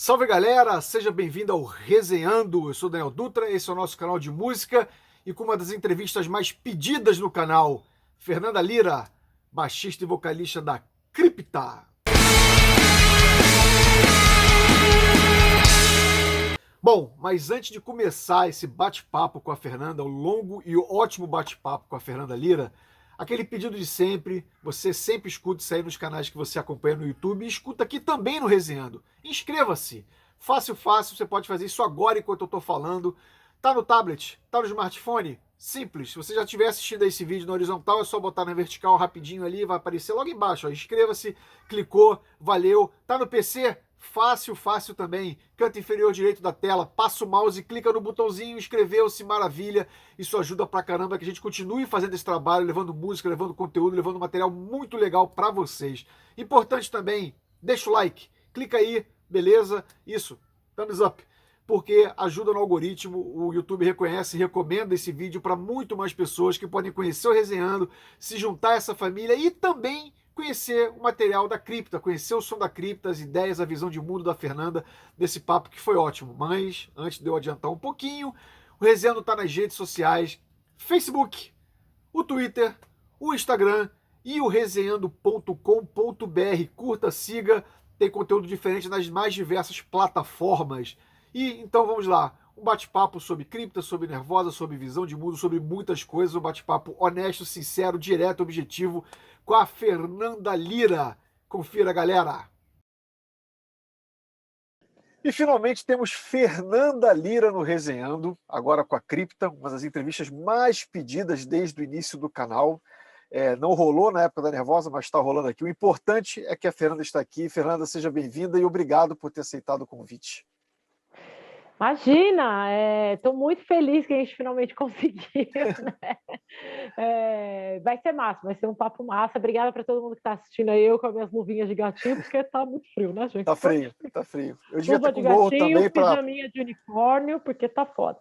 Salve galera, seja bem-vindo ao Resenhando. Eu sou Daniel Dutra, esse é o nosso canal de música e com uma das entrevistas mais pedidas no canal, Fernanda Lira, baixista e vocalista da Cripta. Bom, mas antes de começar esse bate-papo com a Fernanda, o longo e o ótimo bate-papo com a Fernanda Lira, aquele pedido de sempre, você sempre escuta isso aí nos canais que você acompanha no YouTube e escuta aqui também no Resenhando. Inscreva-se. Fácil, fácil, você pode fazer isso agora enquanto eu estou falando. Tá no tablet, tá no smartphone? Simples. Se você já estiver assistindo esse vídeo na horizontal, é só botar na vertical rapidinho ali, vai aparecer logo embaixo. Inscreva-se, clicou, valeu. Tá no PC? Fácil, fácil também. Canto inferior direito da tela, passa o mouse, clica no botãozinho, inscreveu-se, maravilha. Isso ajuda pra caramba que a gente continue fazendo esse trabalho, levando música, levando conteúdo, levando material muito legal pra vocês. Importante também, deixa o like, clica aí, beleza? Isso, thumbs up. Porque ajuda no algoritmo, o YouTube reconhece e recomenda esse vídeo para muito mais pessoas que podem conhecer o Resenhando, se juntar a essa família e também conhecer o material da Cripta, conhecer o som da Cripta, as ideias, a visão de mundo da Fernanda, desse papo que foi ótimo. Mas, antes de eu adiantar um pouquinho, o Resenhando está nas redes sociais, Facebook, o Twitter, o Instagram e o resenhando.com.br. Curta, siga, tem conteúdo diferente nas mais diversas plataformas. E então vamos lá, um bate-papo sobre cripta, sobre Nervosa, sobre visão de mundo, sobre muitas coisas, um bate-papo honesto, sincero, direto, objetivo, com a Fernanda Lira. Confira, galera! E finalmente temos Fernanda Lira no Resenhando, agora com a Cripta, uma das entrevistas mais pedidas desde o início do canal. Não rolou na época da Nervosa, mas está rolando aqui. O importante é que a Fernanda está aqui. Fernanda, seja bem-vinda e obrigado por ter aceitado o convite. Imagina, estou muito feliz que a gente finalmente conseguiu, né? Vai ser massa, vai ser um papo massa. Obrigada para todo mundo que está assistindo aí, eu com as minhas luvinhas de gatinho, porque está muito frio, né, gente? Tá frio, tá frio. Eu devia ter Luva de com gorro gatinho, também para pijaminha de unicórnio, porque tá foda.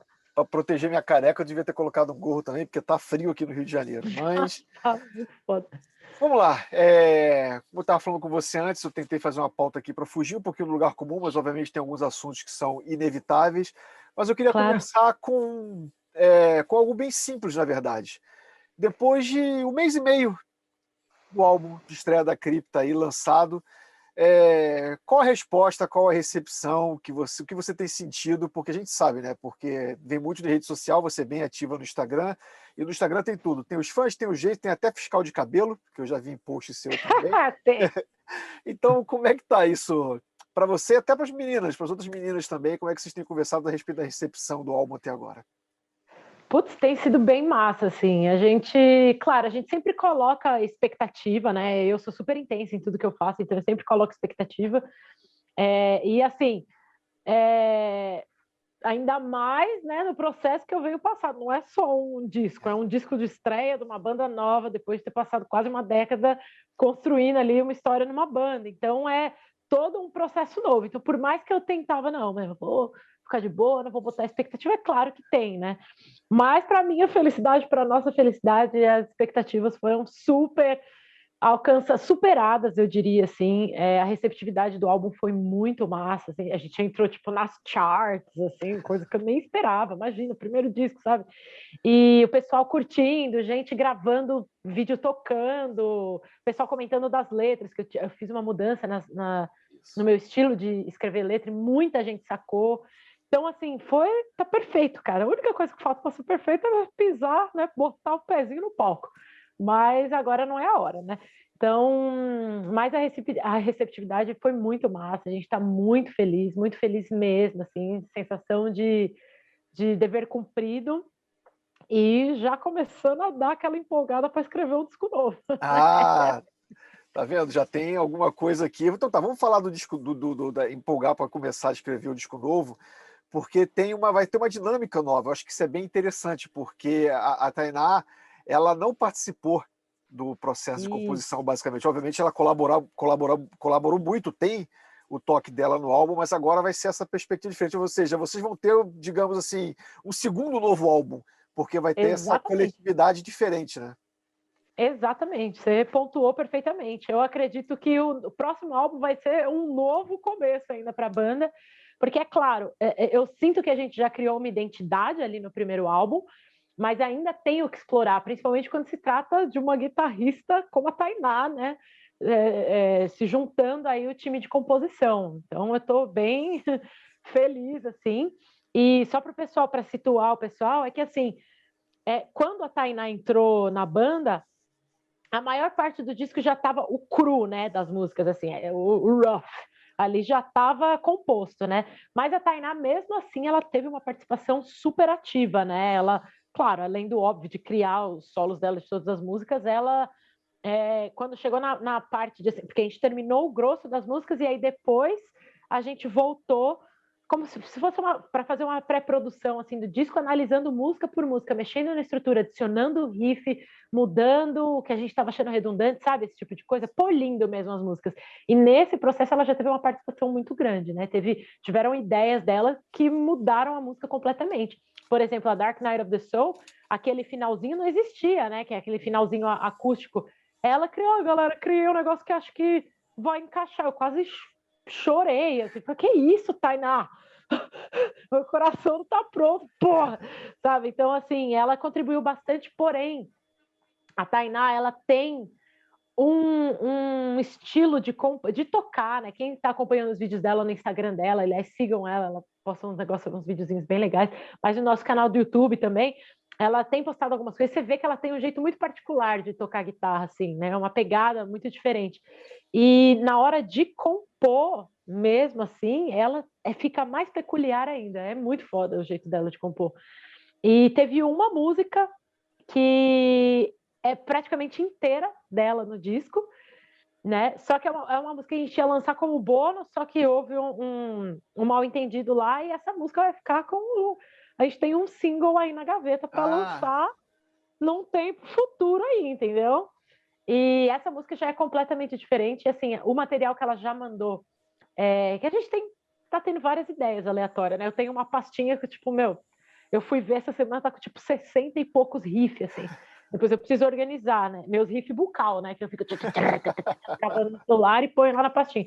proteger minha careca. Eu devia ter colocado um gorro também, porque tá frio aqui no Rio de Janeiro. Mas Tá muito foda. vamos lá. Como eu estava falando com você antes, eu tentei fazer uma pauta aqui para fugir um pouquinho do lugar comum, mas obviamente tem alguns assuntos que são inevitáveis. Mas eu queria Claro. começar com algo bem simples, na verdade. Depois de um mês e meio do álbum de estreia da Cripta aí lançado, qual a resposta, qual a recepção o que você tem sentido? Porque a gente sabe, né? Porque vem muito de rede social, você é bem ativa no Instagram, e no Instagram tem tudo. Tem os fãs, tem o jeito, tem até fiscal de cabelo, que eu já vi em post seu também. Tem. Então, como é que tá isso para você, até para as meninas, para as outras meninas também? Como é que vocês têm conversado a respeito da recepção do álbum até agora? Putz, tem sido bem massa, assim. Claro, a gente sempre coloca expectativa, né? Eu sou super intensa em tudo que eu faço, então eu sempre coloco expectativa. E assim, é, ainda mais, né, no processo que eu venho passando. Não é só um disco, é um disco de estreia de uma banda nova, depois de ter passado quase uma década construindo ali uma história numa banda. Então é todo um processo novo. Então, por mais que eu tentava, não, mas eu vou ficar de boa, não vou botar expectativa, é claro que tem, né? Mas para minha felicidade, para nossa felicidade, as expectativas foram superadas, eu diria assim. A receptividade do álbum foi muito massa, assim. A gente entrou tipo nas charts, assim, coisa que eu nem esperava. Imagina, o primeiro disco, sabe? E o pessoal curtindo, gente gravando vídeo tocando, pessoal comentando das letras, que eu fiz uma mudança no meu estilo de escrever letra e muita gente sacou. Então, assim, tá perfeito, cara. A única coisa que falta para ser perfeito é pisar, né? Botar o pezinho no palco. Mas agora não é a hora, né? Então, mas a receptividade foi muito massa. A gente está muito feliz mesmo, assim, sensação de dever cumprido e já começando a dar aquela empolgada para escrever um disco novo. Ah, tá vendo? Já tem alguma coisa aqui. Então tá, vamos falar do disco da empolgar para começar a escrever o disco novo, porque vai ter uma dinâmica nova. Eu acho que isso é bem interessante, porque a Tainá, ela não participou do processo de E composição, basicamente. Obviamente, ela colaborou muito, tem o toque dela no álbum, mas agora vai ser essa perspectiva diferente. Ou seja, vocês vão ter, digamos assim, um segundo novo álbum, porque vai ter essa exatamente. coletividade diferente, né? Exatamente, você pontuou perfeitamente. Eu acredito que o próximo álbum vai ser um novo começo ainda para a banda, porque é claro, eu sinto que a gente já criou uma identidade ali no primeiro álbum, mas ainda tenho que explorar, principalmente quando se trata de uma guitarrista como a Tainá, né? Se juntando aí o time de composição. Então eu estou bem feliz assim. E só para o pessoal, para situar o pessoal, é que assim, quando a Tainá entrou na banda, a maior parte do disco já estava o cru, né, das músicas, assim, o rough, ali já estava composto, né? Mas a Tainá, mesmo assim, ela teve uma participação super ativa, né? Ela, claro, além do óbvio de criar os solos dela de todas as músicas, ela, quando chegou na parte de, assim, porque a gente terminou o grosso das músicas e aí depois a gente voltou como se fosse para fazer uma pré-produção assim do disco, analisando música por música, mexendo na estrutura, adicionando riff, mudando o que a gente estava achando redundante, sabe? Esse tipo de coisa, polindo mesmo as músicas. E nesse processo ela já teve uma participação muito grande, né? Tiveram ideias dela que mudaram a música completamente. Por exemplo, a Dark Night of the Soul, aquele finalzinho não existia, né? Que é aquele finalzinho acústico. Ela criou, a galera criou um negócio que acho que vai encaixar. Eu quase chorei, assim, que isso, Tainá? Meu coração não tá pronto, porra, sabe? Então, assim, ela contribuiu bastante, porém, a Tainá, ela tem um estilo de tocar, né? Quem está acompanhando os vídeos dela no Instagram dela, aliás, sigam ela posta uns negócios, uns videozinhos bem legais, mas no nosso canal do YouTube também, ela tem postado algumas coisas, você vê que ela tem um jeito muito particular de tocar guitarra, assim, né? Uma pegada muito diferente. E na hora de compor, mesmo assim, ela fica mais peculiar ainda. É muito foda o jeito dela de compor. E teve uma música que é praticamente inteira dela no disco, né? Só que é uma música que a gente ia lançar como bônus, só que houve um mal entendido lá e essa música vai ficar com. A gente tem um single aí na gaveta para lançar num tempo futuro aí, entendeu? E essa música já é completamente diferente. E, assim, o material que ela já mandou, que a gente tá tendo várias ideias aleatórias, né? Eu tenho uma pastinha que, tipo, eu fui ver essa semana, tá com, tipo, 60 e poucos riffs, assim. Depois eu preciso organizar, né? Meus riffs bucal, né? Que eu fico gravando no celular e ponho lá na pastinha.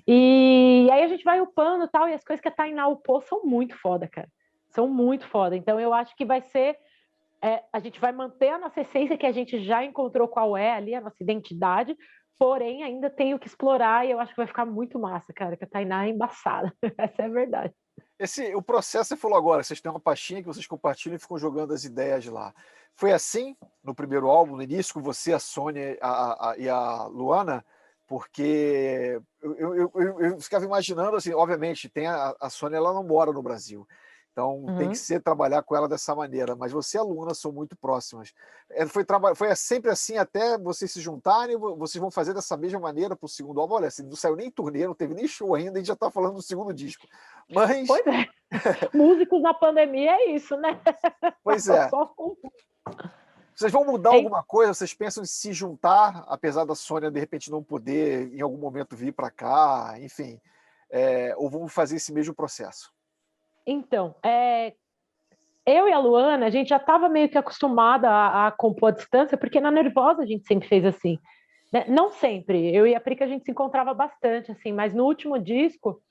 E aí a gente vai upando e tal, e as coisas que a Tainá upou são muito foda, cara. São muito foda. Então eu acho que vai ser a gente vai manter a nossa essência que a gente já encontrou qual é ali, a nossa identidade, porém ainda tenho que explorar e eu acho que vai ficar muito massa, cara, que a Tainá é embaçada. Essa é a verdade. O processo, você falou agora, vocês têm uma pastinha que vocês compartilham e ficam jogando as ideias lá. Foi assim no primeiro álbum, no início, com você, a Sônia e a Luana? Porque eu ficava imaginando, assim, obviamente, tem a Sônia, ela não mora no Brasil. Então tem que ser trabalhar com ela dessa maneira. Mas você e a Luna são muito próximas. Foi sempre assim até vocês se juntarem? Vocês vão fazer dessa mesma maneira para o segundo álbum? Olha, assim, não saiu nem turnê, não teve nem show ainda, a gente já está falando do segundo disco. Mas. Pois é. Músicos na pandemia é isso, né? Pois é. Vocês vão mudar alguma coisa? Vocês pensam em se juntar, apesar da Sônia de repente não poder em algum momento vir para cá, enfim, ou vão fazer esse mesmo processo? Então, eu e a Luana, a gente já estava meio que acostumada a compor à distância, porque na Nervosa a gente sempre fez assim. Né? Não sempre. Eu e a Prica a gente se encontrava bastante, assim, mas no último disco,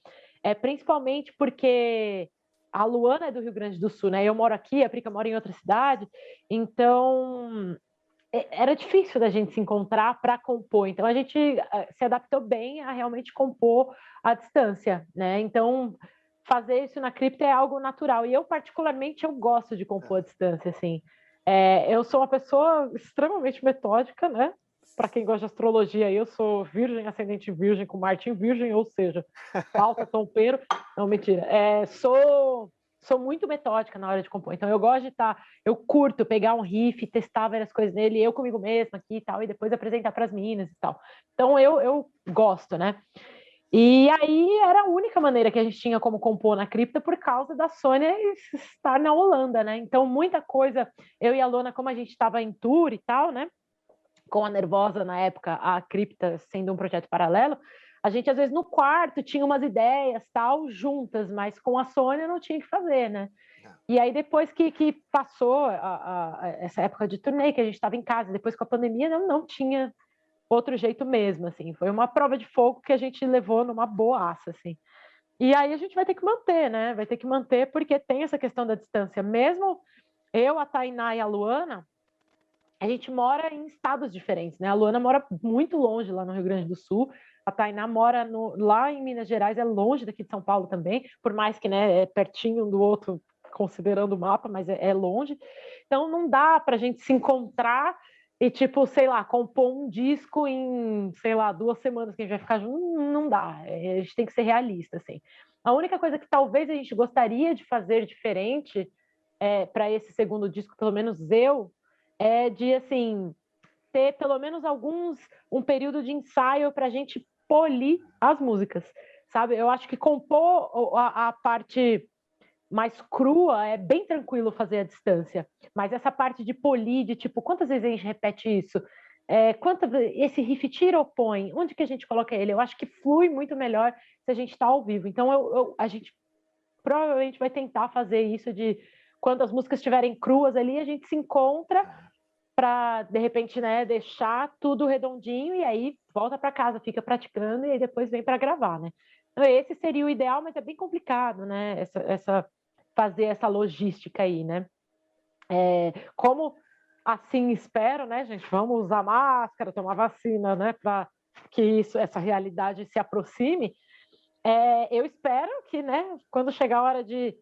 principalmente porque a Luana é do Rio Grande do Sul, né? Eu moro aqui, a Prica mora em outra cidade, então era difícil da gente se encontrar para compor. Então a gente se adaptou bem a realmente compor à distância, né? Então fazer isso na cripta é algo natural. E eu particularmente eu gosto de compor à distância, assim. Eu sou uma pessoa extremamente metódica, né? Para quem gosta de astrologia, eu sou virgem, ascendente virgem, com Marte em virgem, ou seja, falta tompeiro. Não, mentira. Sou muito metódica na hora de compor. Então, eu gosto de eu curto pegar um riff, testar várias coisas nele, eu comigo mesma aqui e tal, e depois apresentar para as meninas e tal. Então, eu gosto, né? E aí era a única maneira que a gente tinha como compor na cripta por causa da Sônia estar na Holanda, né? Então, muita coisa, eu e a Lona, como a gente estava em tour e tal, né? Com a Nervosa na época, a cripta sendo um projeto paralelo, a gente às vezes no quarto tinha umas ideias tal juntas, mas com a Sônia não tinha que fazer, né? E aí depois que passou essa época de turnê, que a gente estava em casa, depois com a pandemia não tinha outro jeito mesmo, assim. Foi uma prova de fogo que a gente levou numa boaça, assim. E aí a gente vai ter que manter, né? Vai ter que manter porque tem essa questão da distância. Mesmo eu, a Tainá e a Luana, a gente mora em estados diferentes, né? A Luana mora muito longe lá no Rio Grande do Sul, a Tainá mora lá em Minas Gerais, é longe daqui de São Paulo também, por mais que, né, é pertinho um do outro, considerando o mapa, mas é longe. Então não dá para a gente se encontrar e, tipo, sei lá, compor um disco em, sei lá, 2 semanas que a gente vai ficar junto, não dá. A gente tem que ser realista, assim. A única coisa que talvez a gente gostaria de fazer diferente para esse segundo disco, pelo menos eu, é de, assim, ter pelo menos um período de ensaio para a gente polir as músicas, sabe? Eu acho que compor a parte mais crua é bem tranquilo fazer à distância, mas essa parte de polir, de tipo, quantas vezes a gente repete isso? Esse riff tira ou põe? Onde que a gente coloca ele? Eu acho que flui muito melhor se a gente está ao vivo. Então a gente provavelmente vai tentar fazer isso de quando as músicas estiverem cruas ali, a gente se encontra para, de repente, né, deixar tudo redondinho e aí volta para casa, fica praticando e aí depois vem para gravar, né? Então, esse seria o ideal, mas é bem complicado, né? Fazer essa logística aí, né? Como assim espero, né, gente? Vamos usar máscara, tomar vacina, né? Para que essa realidade se aproxime. Eu espero que, né, quando chegar a hora de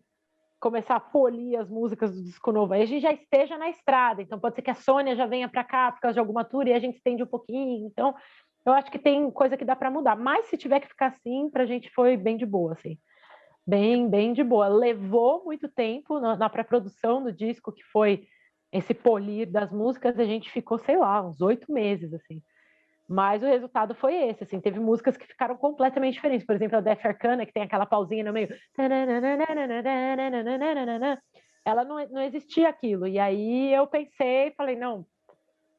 começar a polir as músicas do disco novo, aí a gente já esteja na estrada, então pode ser que a Sônia já venha para cá por causa de alguma tour e a gente estende um pouquinho, então eu acho que tem coisa que dá para mudar, mas se tiver que ficar assim, para a gente foi bem de boa, assim, bem de boa. Levou muito tempo na pré-produção do disco, que foi esse polir das músicas, a gente ficou, sei lá, uns 8 meses, assim. Mas o resultado foi esse, assim, teve músicas que ficaram completamente diferentes. Por exemplo, a Death Arcana, que tem aquela pausinha no meio. Ela não existia aquilo. E aí eu pensei, falei, não,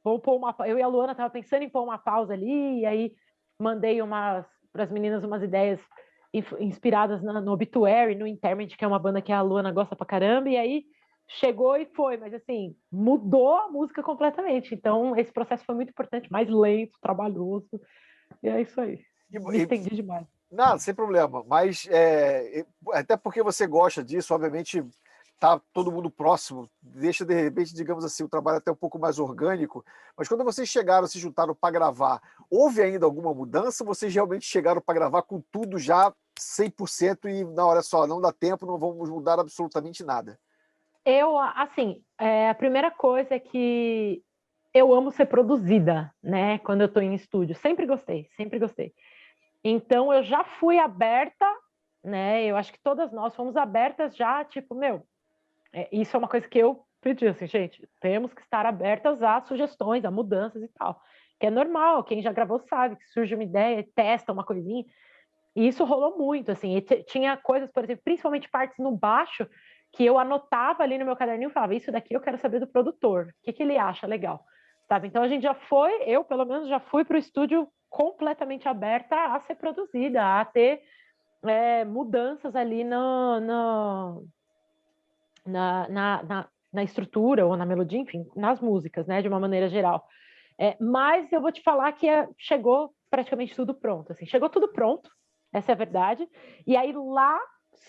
vou pôr uma. Eu e a Luana tava pensando em pôr uma pausa ali, e aí mandei para as meninas umas ideias inspiradas no Obituary, no Interment, que é uma banda que a Luana gosta pra caramba, e aí chegou e foi, mas assim, mudou a música completamente. Então, esse processo foi muito importante, mais lento, trabalhoso, e é isso aí. Me estendi demais. Nada, sem problema. Mas até porque você gosta disso, obviamente tá todo mundo próximo, deixa de repente, digamos assim, o trabalho até um pouco mais orgânico. Mas quando vocês chegaram, se juntaram para gravar, houve ainda alguma mudança? Ou vocês realmente chegaram para gravar com tudo já 100% e na hora só, não dá tempo, não vamos mudar absolutamente nada? Assim, a primeira coisa é que eu amo ser produzida, né? Quando eu estou em estúdio. Sempre gostei, sempre gostei. Então, eu já fui aberta, né? Eu acho que todas nós fomos abertas já, tipo, isso é uma coisa que eu pedi, assim, gente, temos que estar abertas a sugestões, a mudanças e tal. Que é normal, quem já gravou sabe que surge uma ideia, testa uma coisinha. E isso rolou muito, assim. E tinha coisas, por exemplo, principalmente partes no baixo, que eu anotava ali no meu caderninho e falava, isso daqui eu quero saber do produtor, o que ele acha legal, sabe? Então a gente eu pelo menos já fui para o estúdio completamente aberta a ser produzida, a ter mudanças ali na estrutura ou na melodia, enfim, nas músicas, né, de uma maneira geral. Mas eu vou te falar que chegou praticamente tudo pronto, assim, chegou tudo pronto, essa é a verdade, e aí lá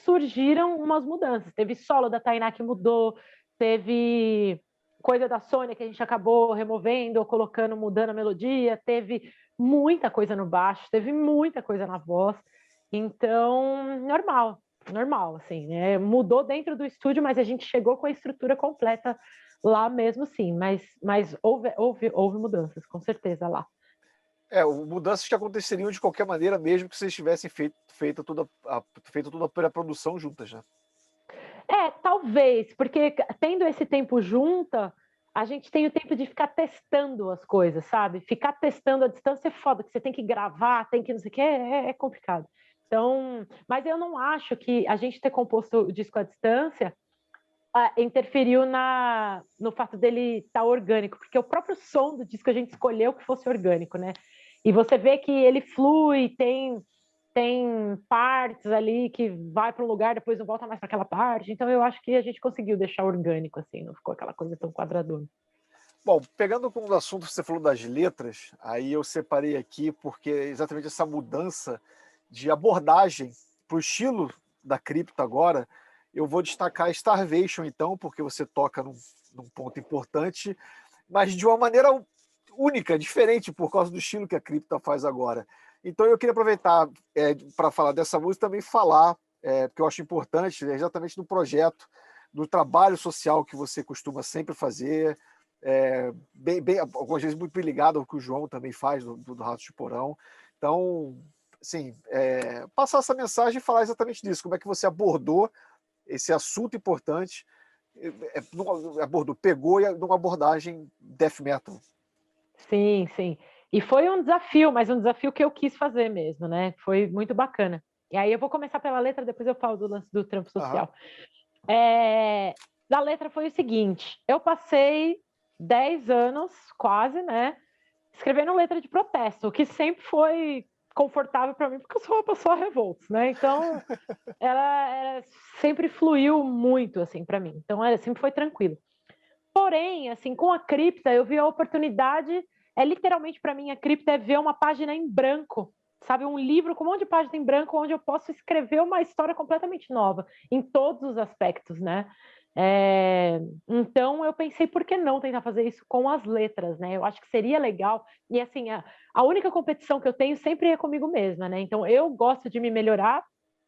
surgiram umas mudanças, teve solo da Tainá que mudou, teve coisa da Sônia que a gente acabou removendo ou colocando, mudando a melodia, teve muita coisa no baixo, teve muita coisa na voz, então, normal, assim, né? Mudou dentro do estúdio, mas a gente chegou com a estrutura completa lá mesmo, sim. Mas houve mudanças, com certeza, lá. Mudanças que aconteceriam de qualquer maneira, mesmo que vocês tivessem feito toda a pré-produção juntas, né? Talvez, porque tendo esse tempo junta, a gente tem o tempo de ficar testando as coisas, sabe? Ficar testando a distância é foda, que você tem que gravar, tem que não sei o que, é complicado. Então, mas eu não acho que a gente ter composto o disco à distância interferiu no fato dele estar orgânico, porque o próprio som do disco a gente escolheu que fosse orgânico, né? E você vê que ele flui, tem partes ali que vai para um lugar, depois não volta mais para aquela parte. Então eu acho que a gente conseguiu deixar orgânico, assim, não ficou aquela coisa tão quadradona. Bom, pegando como assunto que você falou das letras, aí eu separei aqui porque exatamente essa mudança de abordagem para o estilo da cripto agora, eu vou destacar Starvation então, porque você toca num ponto importante, mas de uma maneira única, diferente por causa do estilo que a cripto faz agora. Então eu queria aproveitar para falar dessa música e também falar, porque eu acho importante, exatamente do projeto, do trabalho social que você costuma sempre fazer, algumas vezes muito ligado ao que o João também faz do Ratos de Porão. Então, assim, passar essa mensagem e falar exatamente disso, como é que você abordou esse assunto importante, pegou numa abordagem death metal. Sim, sim. E foi um desafio, mas um desafio que eu quis fazer mesmo, né? Foi muito bacana. E aí eu vou começar pela letra, depois eu falo do lance do trampo Aham. social. Da letra foi o seguinte: eu passei 10 anos, quase, né, escrevendo letra de protesto, o que sempre foi confortável para mim, porque eu sou uma pessoa revolta, né? Então, ela sempre fluiu muito, assim, para mim. Então, ela sempre foi tranquilo. Porém, assim, com a cripta, eu vi a oportunidade. Literalmente para mim, a cripta é ver uma página em branco, sabe? Um livro com um monte de página em branco, onde eu posso escrever uma história completamente nova, em todos os aspectos, né? Então eu pensei, por que não tentar fazer isso com as letras, né? Eu acho que seria legal. E assim, a única competição que eu tenho sempre é comigo mesma, né? Então eu gosto de me melhorar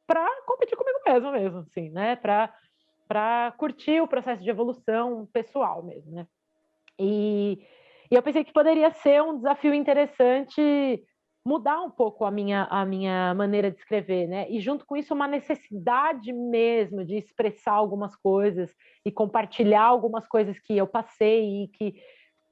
para competir comigo mesma mesmo, assim, né? Para curtir o processo de evolução pessoal mesmo, né? E eu pensei que poderia ser um desafio interessante mudar um pouco a minha maneira de escrever, né? E junto com isso, uma necessidade mesmo de expressar algumas coisas e compartilhar algumas coisas que eu passei e que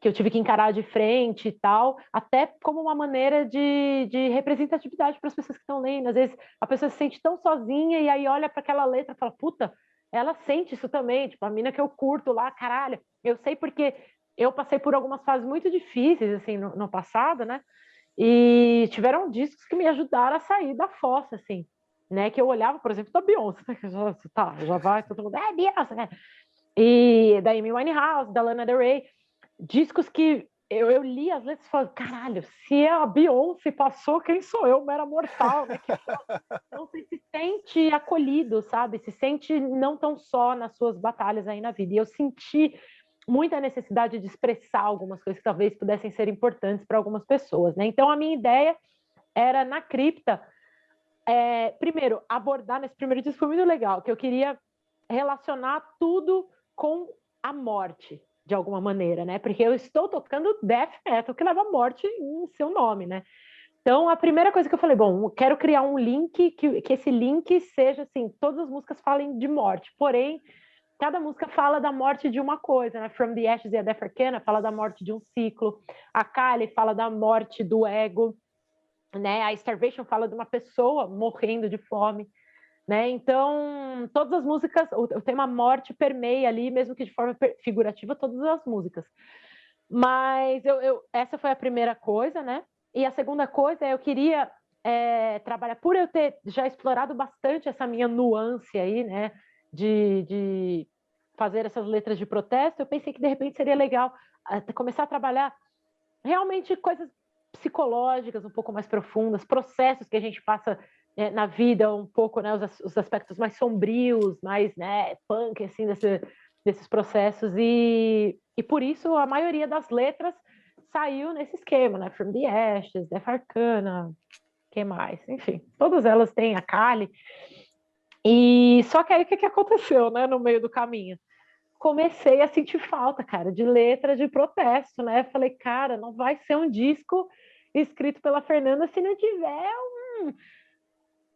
eu tive que encarar de frente e tal, até como uma maneira de representatividade para as pessoas que estão lendo. Às vezes a pessoa se sente tão sozinha e aí olha para aquela letra e fala, puta, ela sente isso também, tipo, a mina que eu curto lá, caralho, eu sei porque eu passei por algumas fases muito difíceis, assim, no passado, né? E tiveram discos que me ajudaram a sair da fossa, assim, né? Que eu olhava, por exemplo, da Beyoncé, né? Já vai, todo mundo, Beyoncé, né? E da Amy Winehouse, da Lana Del Rey, discos que eu li as letras e falei, caralho, se a Beyoncé passou, quem sou eu, mera mortal, né? Que não se sente acolhido, sabe? Se sente não tão só nas suas batalhas aí na vida. E eu senti muita necessidade de expressar algumas coisas que talvez pudessem ser importantes para algumas pessoas, né? Então a minha ideia era na cripta, primeiro abordar nesse primeiro disco foi muito legal, que eu queria relacionar tudo com a morte de alguma maneira, né? Porque eu estou tocando death metal que leva a morte em seu nome, né? Então, a primeira coisa que eu falei, bom, eu quero criar um link, que esse link seja assim, todas as músicas falem de morte, porém, cada música fala da morte de uma coisa, né? From the Ashes e a Death Arcana fala da morte de um ciclo, a Kali fala da morte do ego, né? A Starvation fala de uma pessoa morrendo de fome, né? Então, todas as músicas, o tema morte permeia ali, mesmo que de forma figurativa, todas as músicas. Mas essa foi a primeira coisa, né? E a segunda coisa eu queria trabalhar, por eu ter já explorado bastante essa minha nuance aí, né? De fazer essas letras de protesto, eu pensei que de repente seria legal começar a trabalhar realmente coisas psicológicas um pouco mais profundas, processos que a gente passa na vida um pouco, né, os aspectos mais sombrios, mais, né, punk, assim, desses processos, e por isso a maioria das letras saiu nesse esquema, né, From the Ashes, Death Arcana, que mais? Enfim, todas elas têm a Kali, e só que aí o que aconteceu, né, no meio do caminho? Comecei a sentir falta, cara, de letra de protesto, né? Falei, cara, não vai ser um disco escrito pela Fernanda se não tiver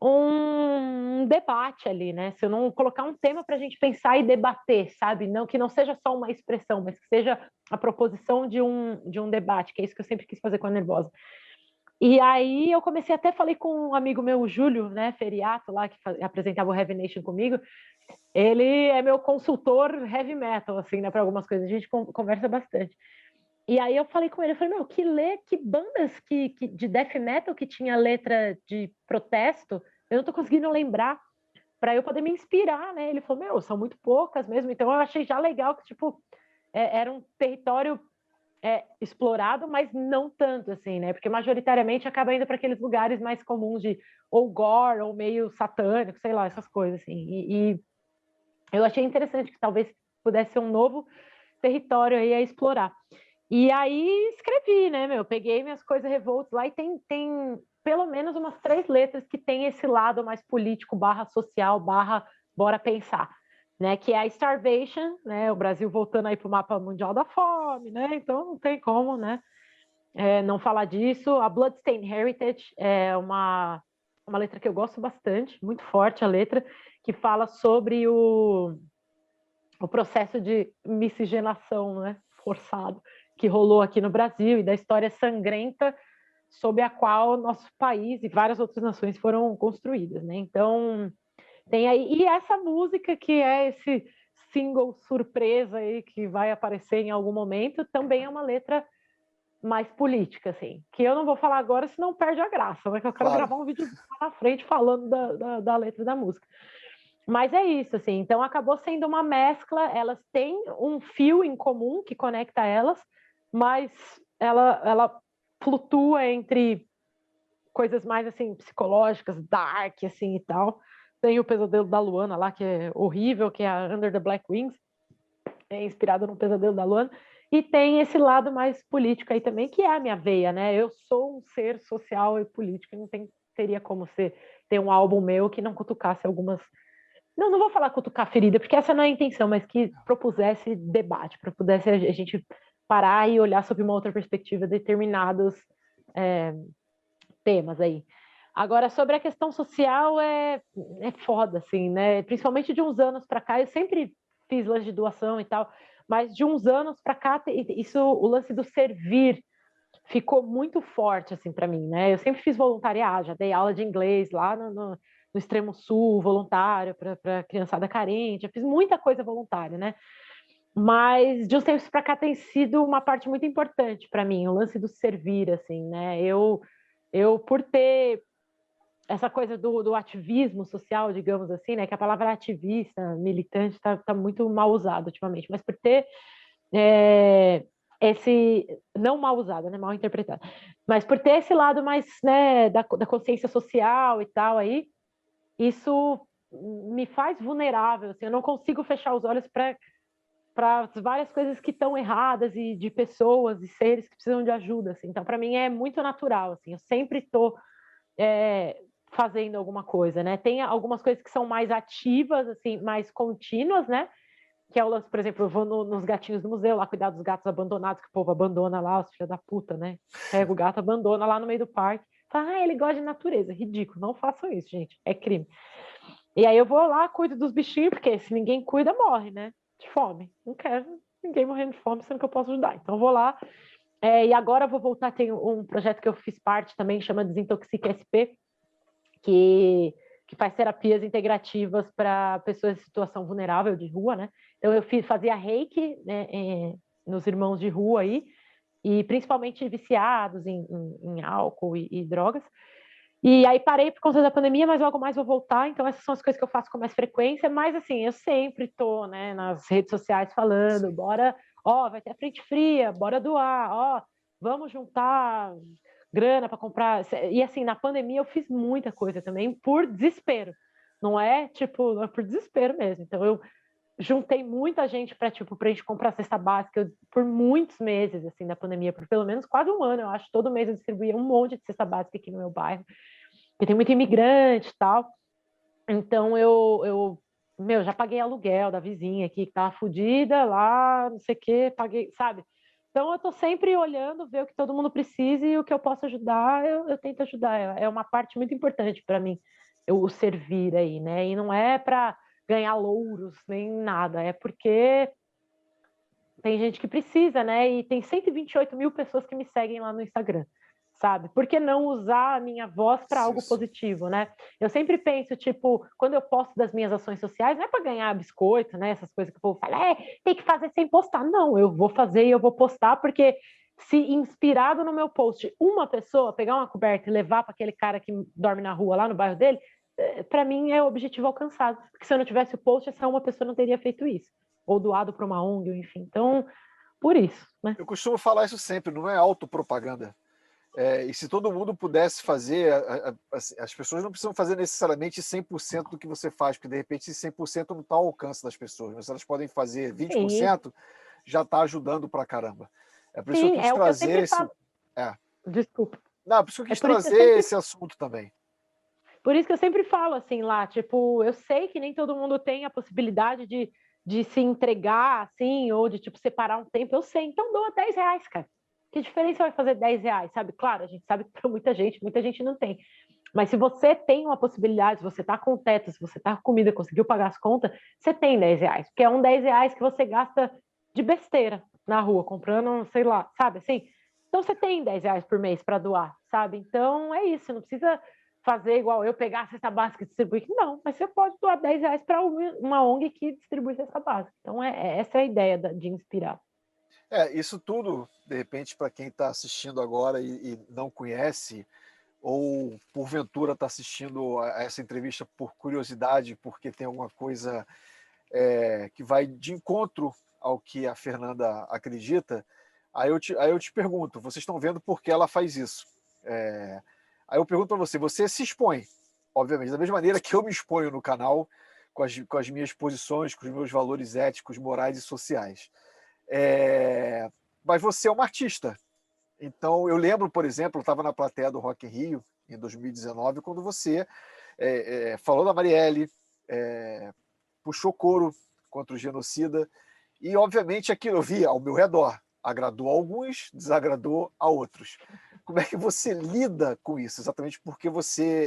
um debate ali, né? Se eu não colocar um tema para a gente pensar e debater, sabe? Não que não seja só uma expressão, mas que seja a proposição de um debate, que é isso que eu sempre quis fazer com a Nervosa. E aí eu comecei, até falei com um amigo meu, o Júlio, né, Feriato, lá, que apresentava o Heavy Nation comigo. Ele é meu consultor heavy metal, assim, né, para algumas coisas. A gente conversa bastante. E aí eu falei com ele, eu falei, meu, que bandas de death metal que tinha letra de protesto, eu não tô conseguindo lembrar, para eu poder me inspirar, né? Ele falou, meu, são muito poucas mesmo, então eu achei já legal que, tipo, era um território explorado, mas não tanto, assim, né? Porque majoritariamente acaba indo para aqueles lugares mais comuns de ou gore, ou meio satânico, sei lá, essas coisas, assim. E eu achei interessante que talvez pudesse ser um novo território aí a explorar. E aí escrevi, né, meu? Peguei minhas coisas revoltas lá e tem pelo menos umas 3 letras que tem esse lado mais político, barra social, barra bora pensar, né? Que é a Starvation, né? O Brasil voltando aí para o mapa mundial da fome, né? Então não tem como, né? Não falar disso. A Bloodstained Heritage é uma letra que eu gosto bastante, muito forte a letra, que fala sobre o processo de miscigenação, né, forçado que rolou aqui no Brasil e da história sangrenta sob a qual nosso país e várias outras nações foram construídas, né? Então, tem aí e essa música que é esse single surpresa aí que vai aparecer em algum momento, também é uma letra mais política, assim, que eu não vou falar agora, senão perde a graça, né? Que eu quero Claro. gravar um vídeo lá na frente falando da letra da música. Mas é isso, assim. Então acabou sendo uma mescla. Elas têm um fio em comum que conecta elas, mas ela flutua entre coisas mais assim psicológicas, dark, assim e tal. Tem o Pesadelo da Luana lá, que é horrível, que é a Under the Black Wings, é inspirado no Pesadelo da Luana. E tem esse lado mais político aí também, que é a minha veia, né? Eu sou um ser social e político, não teria como ter um álbum meu que não cutucasse algumas. Não vou falar cutucar ferida, porque essa não é a intenção, mas que propusesse debate, propusesse a gente parar e olhar sob uma outra perspectiva determinados é, temas aí. Agora, sobre a questão social, é foda, assim, né? Principalmente de uns anos para cá, eu sempre fiz lance de doação e tal, mas de uns anos para cá, isso, o lance do servir ficou muito forte, assim, para mim, né? Eu sempre fiz voluntariado, já dei aula de inglês lá no extremo sul, voluntário, para criançada carente, eu fiz muita coisa voluntária, né? Mas de uns tempos para cá tem sido uma parte muito importante para mim, o lance do servir, assim, né? Eu por ter essa coisa do ativismo social, digamos assim, né? Que a palavra ativista, militante, tá muito mal usada ultimamente, mas por ter esse não mal usada, né, mal interpretada, mas por ter esse lado mais, né, da consciência social e tal aí, isso me faz vulnerável, assim, eu não consigo fechar os olhos para várias coisas que estão erradas e de pessoas e seres que precisam de ajuda, assim. Então para mim é muito natural, assim, eu sempre estou fazendo alguma coisa, né? Tem algumas coisas que são mais ativas, assim, mais contínuas, né? Que é o lance, por exemplo, eu vou nos gatinhos do museu lá cuidar dos gatos abandonados, que o povo abandona lá, os filhos da puta, né? Pega o gato, abandona lá no meio do parque. Fala, ele gosta de natureza. Ridículo. Não façam isso, gente. É crime. E aí eu vou lá, cuido dos bichinhos, porque se ninguém cuida, morre, né? De fome. Não quero ninguém morrendo de fome, sendo que eu posso ajudar. Então eu vou lá. E agora eu vou voltar, tem um projeto que eu fiz parte também, chama Desintoxica SP, que faz terapias integrativas para pessoas em situação vulnerável de rua, né? Então eu fazia reiki, né, nos irmãos de rua aí, e principalmente viciados em álcool e drogas. E aí parei por conta da pandemia, mas logo mais vou voltar. Então essas são as coisas que eu faço com mais frequência. Mas assim, eu sempre tô, né, nas redes sociais falando, bora, ó, vai ter a frente fria, bora doar, ó, vamos juntar grana para comprar. E assim, na pandemia eu fiz muita coisa também por desespero. Não é tipo, é por desespero mesmo. Então eu juntei muita gente para tipo pra gente comprar cesta básica por muitos meses assim da pandemia, por pelo menos quase um ano, eu acho. Todo mês eu distribuía um monte de cesta básica aqui no meu bairro. Porque tem muito imigrante e tal. Então meu, já paguei aluguel da vizinha aqui que tava fodida lá, não sei o quê, paguei, sabe? Então eu tô sempre olhando, ver o que todo mundo precisa e o que eu posso ajudar, eu tento ajudar. É uma parte muito importante para mim, o servir aí, né? E não é para ganhar louros nem nada, é porque tem gente que precisa, né? E tem 128 mil pessoas que me seguem lá no Instagram. sabe? Por que não usar a minha voz para algo positivo, né? Eu sempre penso, tipo, quando eu posto das minhas ações sociais, não é para ganhar biscoito, né? Essas coisas que o povo fala, tem que fazer sem postar. Não, eu vou fazer e eu vou postar, porque se inspirado no meu post, uma pessoa pegar uma coberta e levar para aquele cara que dorme na rua lá no bairro dele, para mim é o objetivo alcançado. Porque se eu não tivesse o post, essa uma pessoa não teria feito isso. Ou doado para uma ONG, enfim. Então, por isso, né? Eu costumo falar isso sempre, não é autopropaganda. E se todo mundo pudesse fazer, as pessoas não precisam fazer necessariamente 100% do que você faz, porque de repente esse 100% não está ao alcance das pessoas, mas elas podem fazer 20%, sim, já está ajudando pra caramba. É por isso sim, que eu quis trazer esse... falo. Desculpa. Não, por isso que eu quis trazer esse assunto também. Por isso que eu sempre falo assim lá, tipo, eu sei que nem todo mundo tem a possibilidade de se entregar assim, ou de tipo separar um tempo, eu sei, então doa R$10, cara. Que diferença vai fazer R$10, sabe? Claro, a gente sabe que para muita gente não tem. Mas se você tem uma possibilidade, se você está com teto, se você está com comida, conseguiu pagar as contas, você tem R$10, porque é um R$10 que você gasta de besteira na rua, comprando, sei lá, sabe assim? Então você tem R$10 por mês para doar, sabe? Então é isso, não precisa fazer igual eu pegar a cesta básica e distribuir. Não, mas você pode doar R$10 para uma ONG que distribui cesta básica. Então essa é a ideia de inspirar. Isso tudo, de repente, para quem está assistindo agora e não conhece, ou porventura está assistindo a essa entrevista por curiosidade, porque tem alguma coisa que vai de encontro ao que a Fernanda acredita, aí eu te pergunto, vocês estão vendo por que ela faz isso? Aí eu pergunto para você, você se expõe, obviamente, da mesma maneira que eu me exponho no canal, com as minhas posições, com os meus valores éticos, morais e sociais. Mas você é uma artista. Então, eu lembro, por exemplo, eu estava na plateia do Rock in Rio, em 2019, quando você falou da Marielle, puxou coro contra o genocida, e, obviamente, aquilo eu vi ao meu redor. Agradou a alguns, desagradou a outros. Como é que você lida com isso? Exatamente porque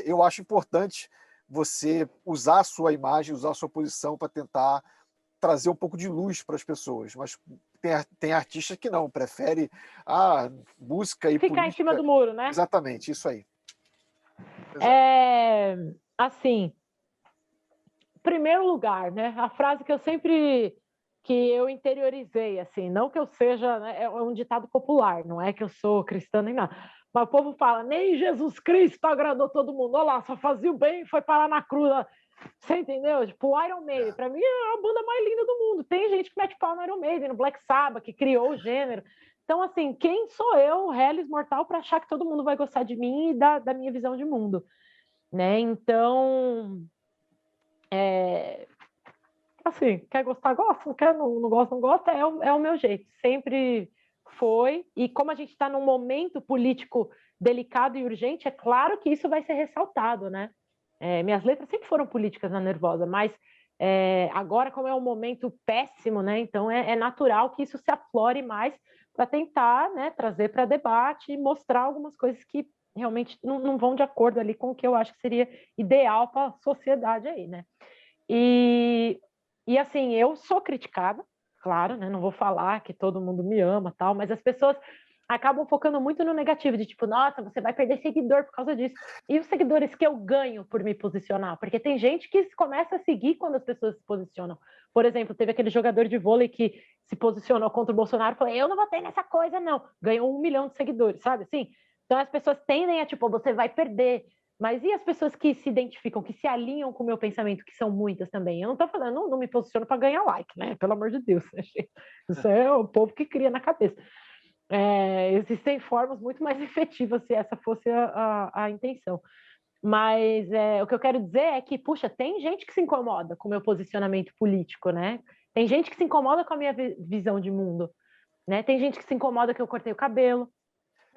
eu acho importante você usar a sua imagem, usar a sua posição para tentar trazer um pouco de luz para as pessoas, mas tem artistas que não, prefere música e ficar política. Em cima do muro, né? Exatamente, isso aí. Assim, primeiro lugar, né? A frase que eu interiorizei, assim, não que eu seja, né, é um ditado popular, não é que eu sou cristã nem nada, mas o povo fala, nem Jesus Cristo agradou todo mundo, olha lá, só fazia o bem e foi parar na cruz. Você entendeu? Tipo, o Iron Maiden, pra mim, é a banda mais linda do mundo. Tem gente que mete pau no Iron Maiden, no Black Sabbath, que criou o gênero. Então, assim, quem sou eu, Hellis Mortal, para achar que todo mundo vai gostar de mim e da minha visão de mundo? Né? Então, assim, quer gostar, gosta, não quer, não gosta, não gosta, é o meu jeito. Sempre foi. E como a gente está num momento político delicado e urgente, é claro que isso vai ser ressaltado, né? Minhas letras sempre foram políticas na Nervosa, mas agora, como é um momento péssimo, né? Então é natural que isso se aflore mais para tentar, né, trazer para debate e mostrar algumas coisas que realmente não vão de acordo ali com o que eu acho que seria ideal para a sociedade aí, né? E assim, eu sou criticada, claro, né? Não vou falar que todo mundo me ama, tal, mas as pessoas acabam focando muito no negativo, de tipo, nossa, você vai perder seguidor por causa disso. E os seguidores que eu ganho por me posicionar? Porque tem gente que começa a seguir quando as pessoas se posicionam. Por exemplo, teve aquele jogador de vôlei que se posicionou contra o Bolsonaro e falou, eu não votei nessa coisa, não. Ganhou 1 milhão de seguidores, sabe assim? Então as pessoas tendem a, tipo, você vai perder. Mas e as pessoas que se identificam, que se alinham com o meu pensamento, que são muitas também? Eu não estou falando, não me posiciono para ganhar like, né? Pelo amor de Deus. Isso é o povo que cria na cabeça. Existem formas muito mais efetivas se essa fosse a intenção. Mas o que eu quero dizer é que, puxa, tem gente que se incomoda com o meu posicionamento político, né? Tem gente que se incomoda com a minha visão de mundo, né? Tem gente que se incomoda que eu cortei o cabelo,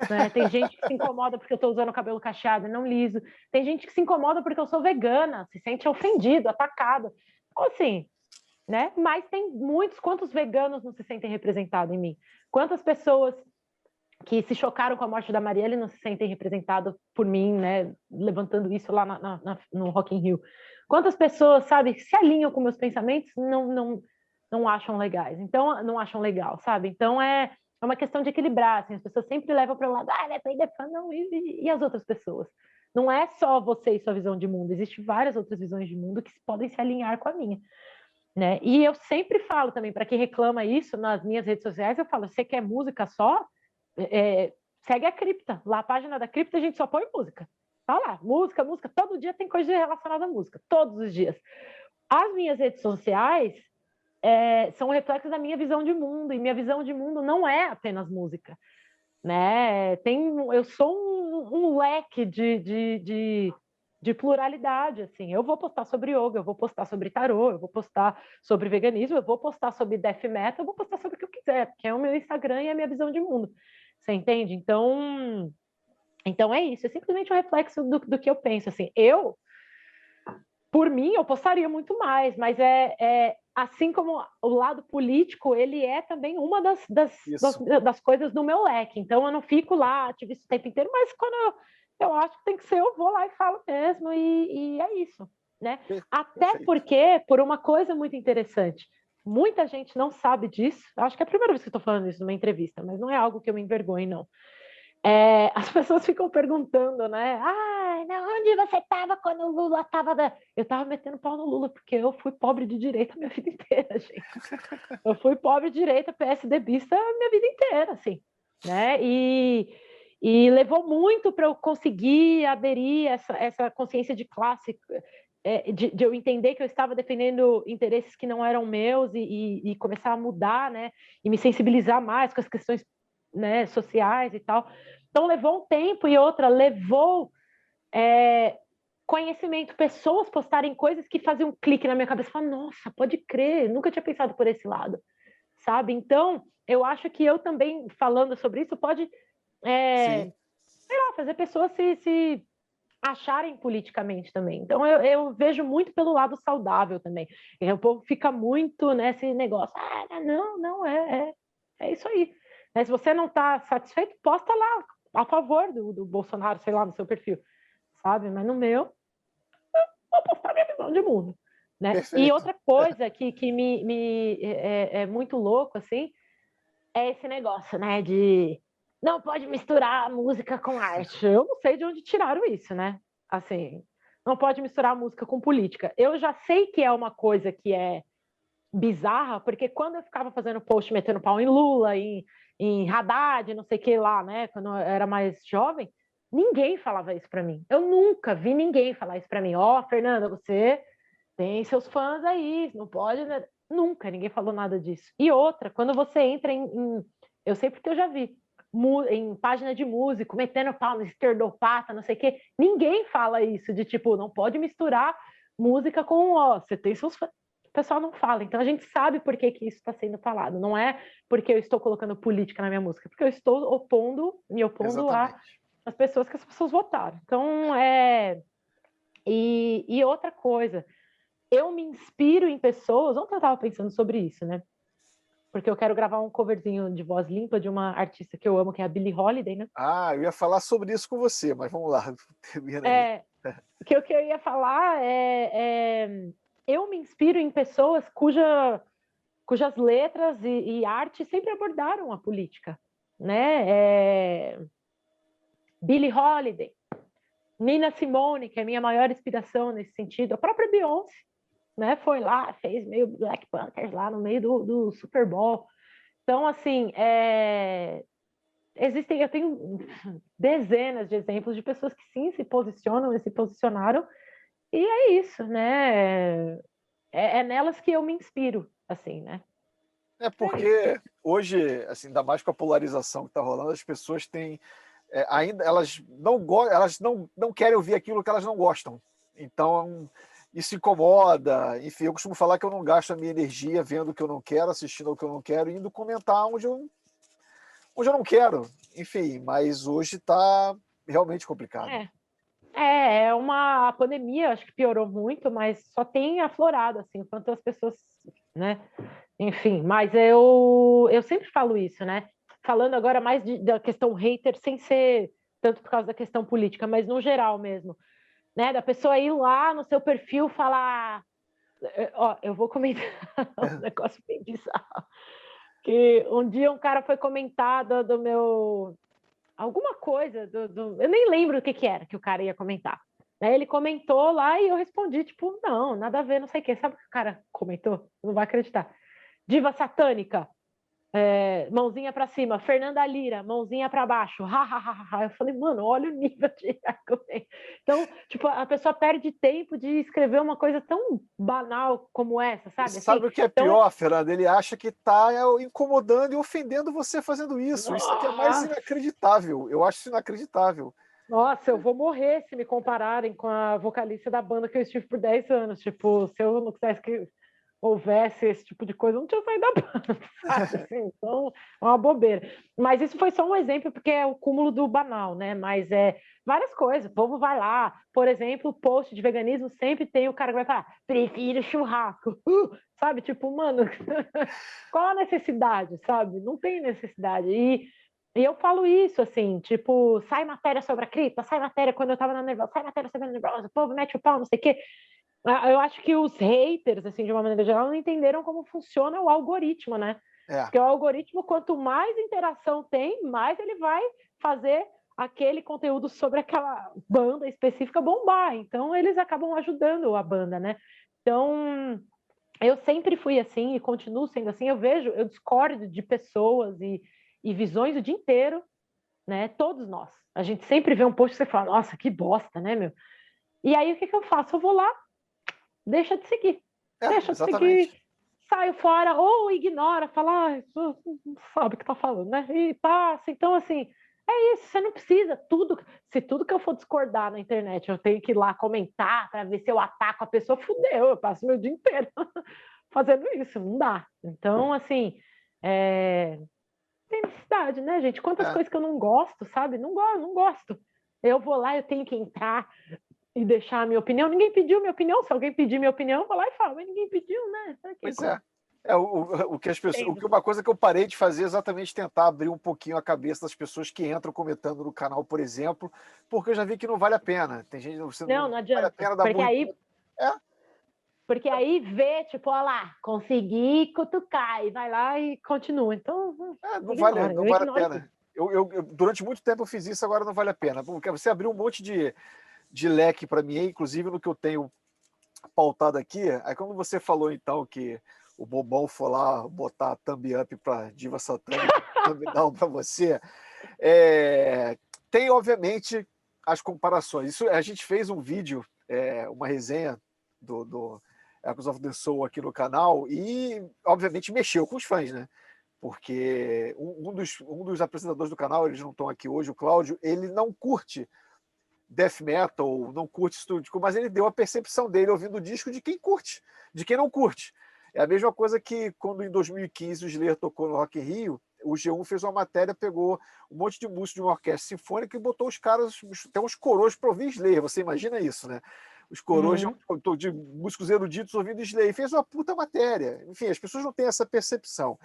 né? Tem gente que se incomoda porque eu estou usando o cabelo cacheado e não liso. Tem gente que se incomoda porque eu sou vegana, se sente ofendido, atacado. Então, assim, né? Mas tem quantos veganos não se sentem representados em mim? Quantas pessoas que se chocaram com a morte da Marielle não se sentem representadas por mim, né? Levantando isso lá no Rock in Rio. Quantas pessoas, sabe, se alinham com meus pensamentos, não acham legais. Então, não acham legal, sabe? Então, é uma questão de equilibrar, assim, as pessoas sempre levam para o lado, ela é perder fã, não, e as outras pessoas? Não é só você e sua visão de mundo, existem várias outras visões de mundo que podem se alinhar com a minha, né? E eu sempre falo também, para quem reclama isso nas minhas redes sociais, eu falo, você quer música só? Segue a Cripta, lá a página da Cripta a gente só põe música, tá lá, música, todo dia tem coisa relacionada à música, todos os dias. As minhas redes sociais são um reflexo da minha visão de mundo, e minha visão de mundo não é apenas música, né? Eu sou um leque de pluralidade, assim. Eu vou postar sobre yoga, eu vou postar sobre tarô, eu vou postar sobre veganismo, eu vou postar sobre death metal, eu vou postar sobre o que eu quiser, porque é o meu Instagram e a minha visão de mundo. Você entende? Então é isso, é simplesmente um reflexo do que eu penso, assim. Por mim, eu postaria muito mais, mas assim como o lado político, ele é também uma das coisas do meu leque. Então, eu não fico lá ativista o tempo inteiro, mas quando eu acho que tem que ser, eu vou lá e falo mesmo, e é isso, né? Até porque, por uma coisa muito interessante, muita gente não sabe disso, acho que é a primeira vez que eu estou falando isso numa entrevista, mas não é algo que eu me envergonhe, não. As pessoas ficam perguntando, né? Onde você estava quando o Lula estava... Eu estava metendo pau no Lula, porque eu fui pobre de direita a minha vida inteira, gente. Eu fui pobre de direita, PSDBista a minha vida inteira, assim, né? E levou muito para eu conseguir aderir essa consciência de classe, de eu entender que eu estava defendendo interesses que não eram meus e começar a mudar, né? E me sensibilizar mais com as questões, né, sociais e tal. Então levou um tempo, e outra, levou conhecimento, pessoas postarem coisas que faziam um clique na minha cabeça, falar, nossa, pode crer, nunca tinha pensado por esse lado, sabe? Então, eu acho que eu também, falando sobre isso, pode sei lá, fazer pessoas se acharem politicamente também. Então, eu vejo muito pelo lado saudável também. E o povo fica muito nesse negócio, não, é isso aí. Né? Se você não está satisfeito, posta lá a favor do Bolsonaro, sei lá, no seu perfil, sabe? Mas no meu, eu vou postar minha visão de mundo. Né? E outra coisa que é muito louco, assim, é esse negócio, né, de não pode misturar música com arte. Eu não sei de onde tiraram isso, né? Assim, não pode misturar música com política. Eu já sei que é uma coisa que é bizarra, porque quando eu ficava fazendo post metendo pau em Lula, em Haddad, não sei o que lá, né, quando eu era mais jovem, ninguém falava isso para mim. Eu nunca vi ninguém falar isso para mim. Fernanda, você tem seus fãs aí, não pode... Né? Nunca, ninguém falou nada disso. E outra, quando você entra eu sei porque eu já vi, em página de músico, metendo pau no esquerdopata, não sei o quê, ninguém fala isso, de tipo, não pode misturar música com, você tem seus fãs. O pessoal não fala, então a gente sabe por que isso está sendo falado. Não é porque eu estou colocando política na minha música, porque eu estou me opondo às pessoas que as pessoas votaram. Então, E outra coisa, eu me inspiro em pessoas. Ontem eu estava pensando sobre isso, né? Porque eu quero gravar um coverzinho de voz limpa de uma artista que eu amo, que é a Billie Holiday, né? Eu ia falar sobre isso com você, mas vamos lá, termina aí. O que eu ia falar eu me inspiro em pessoas cujas letras e arte sempre abordaram a política, né? Billie Holiday, Nina Simone, que é a minha maior inspiração nesse sentido, a própria Beyoncé, né? Foi lá, fez meio Black Panthers lá no meio do Super Bowl. Então, assim, eu tenho dezenas de exemplos de pessoas que sim se posicionam e se posicionaram, e é isso, né? É nelas que eu me inspiro, assim, né? Porque hoje, assim, ainda mais com a polarização que está rolando, as pessoas têm ainda elas não querem ouvir aquilo que elas não gostam. Então isso incomoda. Enfim, eu costumo falar que eu não gasto a minha energia vendo o que eu não quero, assistindo o que eu não quero, indo comentar onde eu não quero. Enfim, mas hoje está realmente complicado. É uma pandemia, acho que piorou muito, mas só tem aflorado, assim, quanto as pessoas, né? Enfim, mas eu sempre falo isso, né? Falando agora mais da questão hater, sem ser tanto por causa da questão política, mas no geral mesmo, né? Da pessoa ir lá no seu perfil falar... eu vou comentar um negócio bem bizarro. Que um dia um cara foi comentar do meu... Alguma coisa, eu nem lembro o que era que o cara ia comentar. Aí ele comentou lá e eu respondi, tipo, não, nada a ver, não sei o quê. Sabe o que o cara comentou? Não vai acreditar. Diva satânica, mãozinha pra cima. Fernanda Lira, mãozinha pra baixo. Ha, ha, ha, ha. Eu falei, mano, olha o nível de argumento. Então, tipo, a pessoa perde tempo de escrever uma coisa tão banal como essa, sabe? Sabe o que é então, pior, Fernanda? Ele acha que está incomodando e ofendendo você fazendo isso. Isso aqui é mais nossa, inacreditável. Eu acho isso inacreditável. nossa, eu vou morrer se me compararem com a vocalista da banda que eu estive por 10 anos. Tipo, se eu não quisesse que houvesse esse tipo de coisa, eu não tinha saído da banda, sabe? Assim, então, é uma bobeira. Mas isso foi só um exemplo, porque é o cúmulo do banal, né? Mas várias coisas. O povo vai lá, por exemplo, o post de veganismo sempre tem o cara que vai falar, prefiro churrasco. Sabe? Tipo, mano, qual a necessidade, sabe? Não tem necessidade. E eu falo isso, assim, tipo, sai matéria sobre a cripta, sai matéria quando eu tava na Nervosa, sai matéria sobre a Nervosa, o povo mete o pau, não sei o quê. Eu acho que os haters, assim, de uma maneira geral, não entenderam como funciona o algoritmo, né? É. Porque o algoritmo, quanto mais interação tem, mais ele vai fazer aquele conteúdo sobre aquela banda específica bombar. Então, eles acabam ajudando a banda, né? Então, eu sempre fui assim e continuo sendo assim. Eu discordo de pessoas e visões o dia inteiro, né? Todos nós. A gente sempre vê um post e você fala, nossa, que bosta, né, meu? E aí, o que eu faço? Eu vou lá, deixa de seguir. Deixa de seguir, Exatamente. saio fora, ou ignora, fala, não sabe o que tá falando, né? E passa. Então, assim, é isso, você não precisa se tudo que eu for discordar na internet, eu tenho que ir lá comentar para ver se eu ataco a pessoa, fudeu, eu passo meu dia inteiro fazendo isso, não dá. Então, assim, tem necessidade, né, gente? Quantas É. coisas que eu não gosto, sabe? Não gosto. Eu vou lá, eu tenho que entrar e deixar a minha opinião. Ninguém pediu minha opinião. Se alguém pedir minha opinião, eu vou lá e falo, mas ninguém pediu, né? Pois é. O que as pessoas, uma coisa que eu parei de fazer é exatamente tentar abrir um pouquinho a cabeça das pessoas que entram comentando no canal, por exemplo, porque eu já vi que não vale a pena. Tem gente você Não não vale a adianta. pena dar muito. É, Porque aí vê, tipo, olha lá, consegui cutucar, e vai lá e continua. Então, ignora, não eu vale a ignoro tudo. pena. Durante muito tempo eu fiz isso, agora não vale a pena. Porque você abriu um monte de leque para mim, inclusive no que eu tenho pautado aqui. Aí quando você falou então que o Bobão foi lá botar thumb up para Diva Satânica, thumb down para você, tem obviamente as comparações. Isso, a gente fez um vídeo, uma resenha do Echoes of the Soul aqui no canal e obviamente mexeu com os fãs, né? Porque um dos apresentadores do canal, eles não estão aqui hoje, o Cláudio, ele não curte death metal, não curte estúdio, mas ele deu a percepção dele ouvindo o disco de quem curte, de quem não curte. É a mesma coisa que quando em 2015 o Slayer tocou no Rock in Rio, o G1 fez uma matéria, pegou um monte de músicos de uma orquestra sinfônica e botou os caras, até uns coroas para ouvir Slayer, você imagina isso, né? Os coroas de músicos eruditos ouvindo Slayer, fez uma puta matéria. Enfim, as pessoas não têm essa percepção.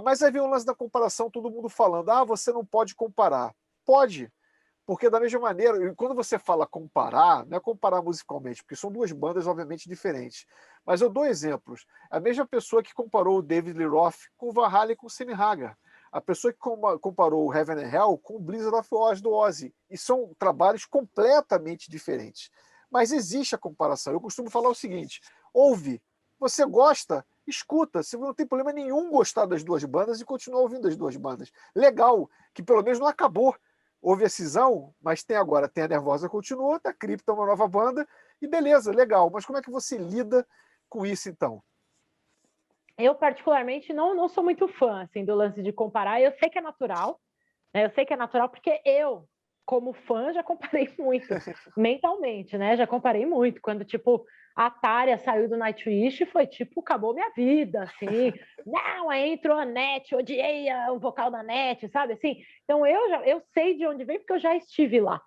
Mas aí vem o lance da comparação, todo mundo falando, você não pode comparar. Pode, porque da mesma maneira, e quando você fala comparar, não é comparar musicalmente, porque são duas bandas obviamente diferentes. Mas eu dou exemplos. A mesma pessoa que comparou o David Lee Roth com o Van Halen com o Sammy Hagar. A pessoa que comparou o Heaven and Hell com o Blizzard of Oz do Ozzy. E são trabalhos completamente diferentes. Mas existe a comparação. Eu costumo falar o seguinte, ouve, você gosta, escuta. Você não tem problema nenhum gostar das duas bandas e continuar ouvindo as duas bandas. Legal, que pelo menos não acabou. Houve a cisão, mas tem a Nervosa continuou, a Cripta é uma nova banda, e beleza, legal. Mas como é que você lida com isso, então? Eu, particularmente, não sou muito fã, assim, do lance de comparar. Eu sei que é natural, né? Eu sei que é natural porque eu, como fã, já comparei muito, mentalmente, né? Já comparei muito. Quando, tipo, a Tária saiu do Nightwish, foi tipo, acabou minha vida, assim. Não, aí entrou a NET, odiei o vocal da NET, sabe? Assim, então eu sei de onde vem porque eu já estive lá,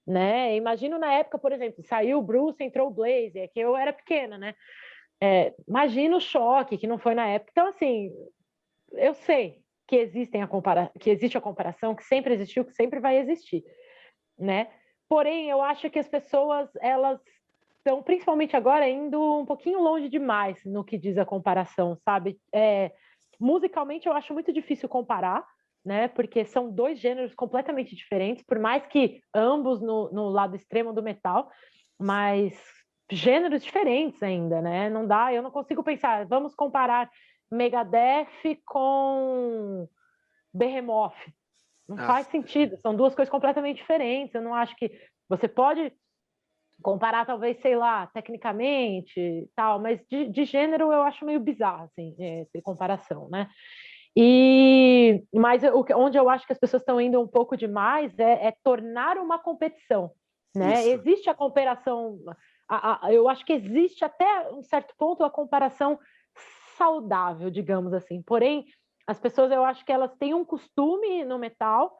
né? Imagino na época, por exemplo, saiu o Bruce, entrou o Blaze, que eu era pequena, né? Imagina o choque que não foi na época. Então, assim, eu sei que que existe a comparação, que sempre existiu, que sempre vai existir, né? Porém, eu acho que as pessoas, elas estão, principalmente agora, indo um pouquinho longe demais no que diz a comparação, sabe? Musicalmente, eu acho muito difícil comparar, né? Porque são dois gêneros completamente diferentes, por mais que ambos no lado extremo do metal, mas gêneros diferentes ainda, né? Não dá, eu não consigo pensar, vamos comparar Megadeth com Behemoth. Não faz sentido, são duas coisas completamente diferentes. Eu não acho que você pode comparar, talvez, sei lá, tecnicamente, tal, mas de gênero eu acho meio bizarro, assim, ter comparação, né? Mas onde eu acho que as pessoas estão indo um pouco demais é tornar uma competição, né? Isso. Existe a comparação, eu acho que existe até um certo ponto a comparação saudável, digamos assim. Porém, as pessoas, eu acho que elas têm um costume no metal,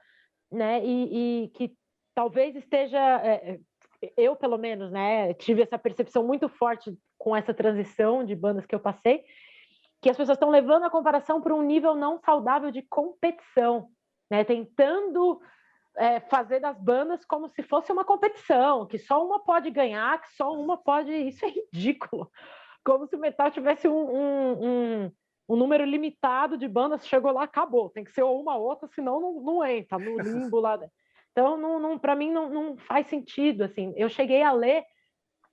né? E que talvez esteja, eu pelo menos, né? Tive essa percepção muito forte com essa transição de bandas que eu passei, que as pessoas estão levando a comparação para um nível não saudável de competição, né? Tentando fazer das bandas como se fosse uma competição, que só uma pode ganhar, que só uma pode. Isso é ridículo. Como se o metal tivesse um número limitado de bandas, chegou lá, acabou. Tem que ser uma ou outra, senão não entra no limbo lá. Então, para mim, não faz sentido. Assim, eu cheguei a ler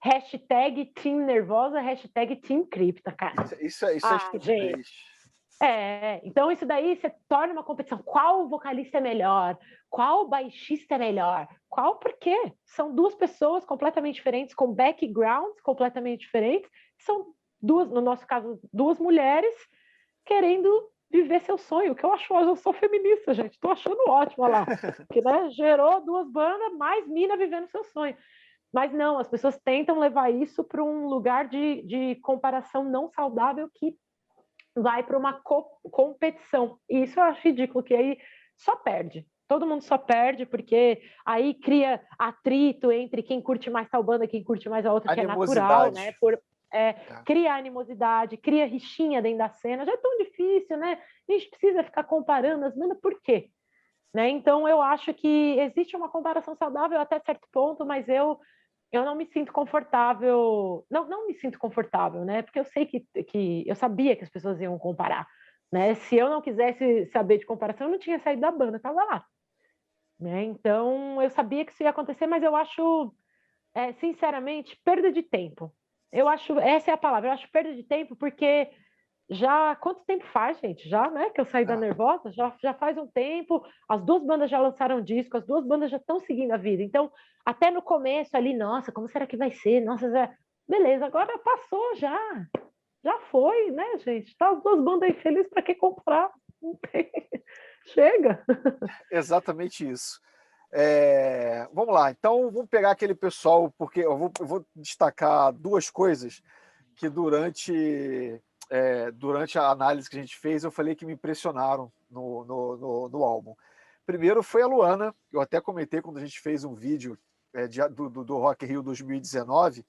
hashtag Team Nervosa, hashtag Team Cripta, cara. Isso é estupidez. Então isso daí você torna uma competição. Qual vocalista é melhor? Qual baixista é melhor? Por quê? São duas pessoas completamente diferentes, com backgrounds completamente diferentes. São duas, no nosso caso, duas mulheres querendo viver seu sonho, que eu sou feminista, gente. Estou achando ótimo, olha lá. Que, né, gerou duas bandas, mais mina vivendo seu sonho. Mas não, as pessoas tentam levar isso para um lugar de comparação não saudável que vai para uma competição. E isso eu acho ridículo, que aí só perde. Todo mundo só perde, porque aí cria atrito entre quem curte mais tal banda e quem curte mais a outra, que é natural, né? Cria animosidade, cria rixinha dentro da cena. Já é tão difícil, né? A gente precisa ficar comparando as bandas, por quê? Né? Então, eu acho que existe uma comparação saudável até certo ponto, mas eu não me sinto confortável, não me sinto confortável, né? Porque eu sei que eu sabia que as pessoas iam comparar, né? Se eu não quisesse saber de comparação, eu não tinha saído da banda, estava lá, né? Então eu sabia que isso ia acontecer, mas eu acho, sinceramente, perda de tempo. Eu acho, essa é a palavra, eu acho perda de tempo, porque já quanto tempo faz, gente? Já, né? Que eu saí da Nervosa, já faz um tempo. As duas bandas já lançaram disco, as duas bandas já estão seguindo a vida. Então, até no começo ali, nossa, como será que vai ser? Nossa, beleza, agora passou já. Já foi, né, gente? Tá as duas bandas aí felizes, para que comprar? Não tem. Chega. Exatamente isso. Vamos lá, então vamos pegar aquele pessoal, porque eu vou destacar duas coisas que durante a análise que a gente fez, eu falei que me impressionaram no álbum. Primeiro foi a Luana, eu até comentei quando a gente fez um vídeo do Rock in Rio 2019,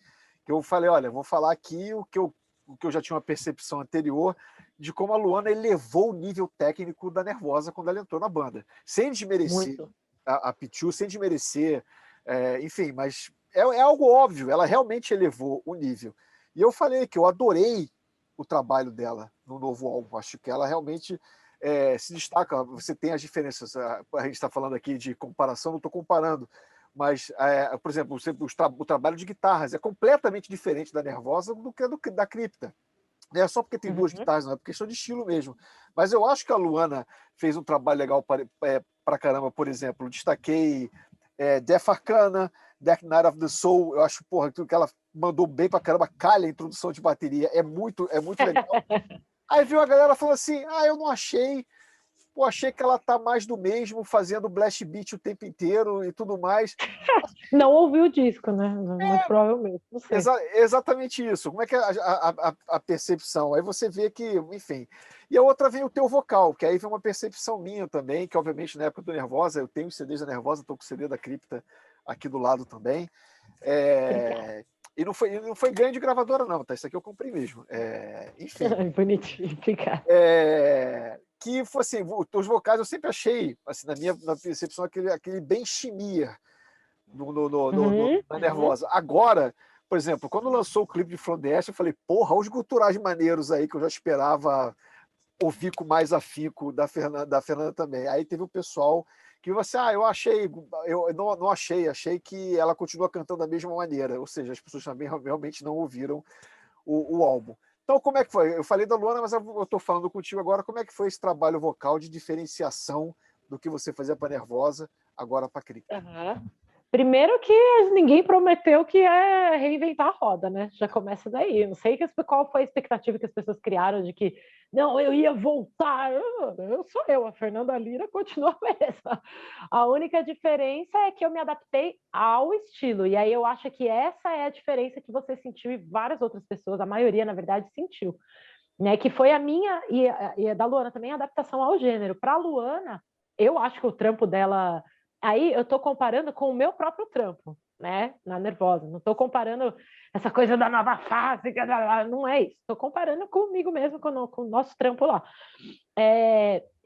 que eu falei, olha, vou falar aqui o que eu já tinha uma percepção anterior de como a Luana elevou o nível técnico da Nervosa quando ela entrou na banda, sem desmerecer a Pichu, sem desmerecer, enfim, mas é algo óbvio, ela realmente elevou o nível. E eu falei que eu adorei o trabalho dela no novo álbum. Acho que ela realmente se destaca. Você tem as diferenças. A gente está falando aqui de comparação, não estou comparando. Mas, por exemplo, o trabalho de guitarras é completamente diferente da Nervosa do que da Cripta. Não é só porque tem duas guitarras, não, é por questão de estilo mesmo. Mas eu acho que a Luana fez um trabalho legal para caramba. Por exemplo, destaquei Death Arcana, Dark Night of the Soul. Eu acho, tudo que ela mandou bem pra caramba. Calha a introdução de bateria, é muito legal. Aí viu a galera falando assim, eu não achei. Achei que ela tá mais do mesmo, fazendo blast beat o tempo inteiro e tudo mais. Não ouviu o disco, né? Muito provavelmente, não sei. Exatamente isso. Como é que é a percepção? Aí você vê que, enfim. E a outra vem o teu vocal, que aí vem uma percepção minha também, que obviamente na época do Nervosa, eu tenho os CDs da Nervosa, estou com o CD da Cripta aqui do lado também. E não foi ganho de gravadora, não, tá? Isso aqui eu comprei mesmo. Enfim. Bonitinho, obrigado. Que foi assim, os vocais eu sempre achei, assim, na percepção, aquele bem chimia na Nervosa. Agora, por exemplo, quando lançou o clipe de From the Ashes, eu falei, porra, os guturais maneiros aí que eu já esperava ouvi com mais afinco da Fernanda também. Aí teve o pessoal que você, eu não achei que ela continua cantando da mesma maneira, ou seja, as pessoas também realmente não ouviram o álbum. Então, como é que foi? Eu falei da Luana, mas eu estou falando contigo agora, como é que foi esse trabalho vocal de diferenciação do que você fazia para Nervosa, agora para Crypto? Uhum. Primeiro que ninguém prometeu que é reinventar a roda, né? Já começa daí. Eu não sei qual foi a expectativa que as pessoas criaram de que não, eu ia voltar. Eu sou eu, a Fernanda Lira continua a mesma. A única diferença é que eu me adaptei ao estilo. E aí eu acho que essa é a diferença que você sentiu e várias outras pessoas, a maioria, na verdade, sentiu. Né? Que foi a minha e a da Luana também, a adaptação ao gênero. Para a Luana, eu acho que o trampo dela. Aí eu estou comparando com o meu próprio trampo, né? Na Nervosa. Não estou comparando essa coisa da nova fase, não é isso. Estou comparando comigo mesmo, com o nosso trampo lá.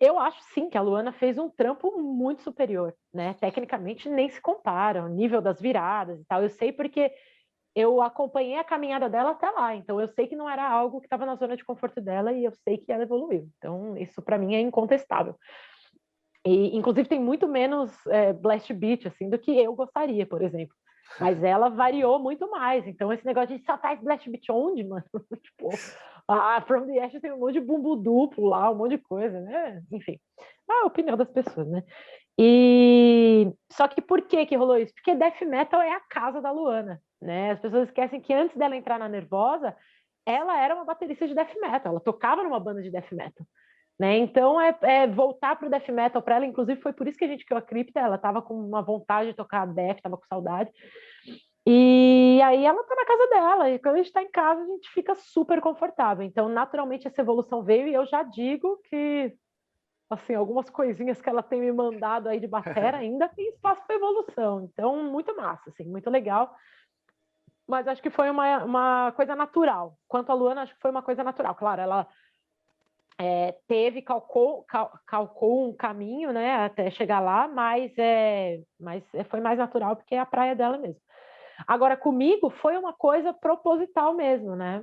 Eu acho sim que a Luana fez um trampo muito superior, né? Tecnicamente nem se compara, o nível das viradas e tal. Eu sei porque eu acompanhei a caminhada dela até lá, então eu sei que não era algo que estava na zona de conforto dela e eu sei que ela evoluiu. Então isso para mim é incontestável. E, inclusive, tem muito menos blast beat, assim, do que eu gostaria, por exemplo. Mas ela variou muito mais. Então, esse negócio de só faz blast beat onde, mano? Tipo, From the Ashes tem um monte de bumbo duplo lá, um monte de coisa, né? Enfim, a opinião das pessoas, né? E só que por que rolou isso? Porque death metal é a casa da Luana, né? As pessoas esquecem que antes dela entrar na Nervosa, ela era uma baterista de death metal, ela tocava numa banda de death metal. Né? Então, voltar para o death metal para ela, inclusive foi por isso que a gente criou a Cripta, ela estava com uma vontade de tocar death, estava com saudade, e aí ela está na casa dela, e quando a gente está em casa, a gente fica super confortável. Então, naturalmente, essa evolução veio, e eu já digo que, assim, algumas coisinhas que ela tem me mandado aí de batera ainda tem espaço para evolução. Então, muito massa, assim, muito legal. Mas acho que foi uma coisa natural. Quanto a Luana, acho que foi uma coisa natural. Claro, ela calcou um caminho, né, até chegar lá, mas foi mais natural porque é a praia dela mesmo. Agora, comigo foi uma coisa proposital mesmo, né?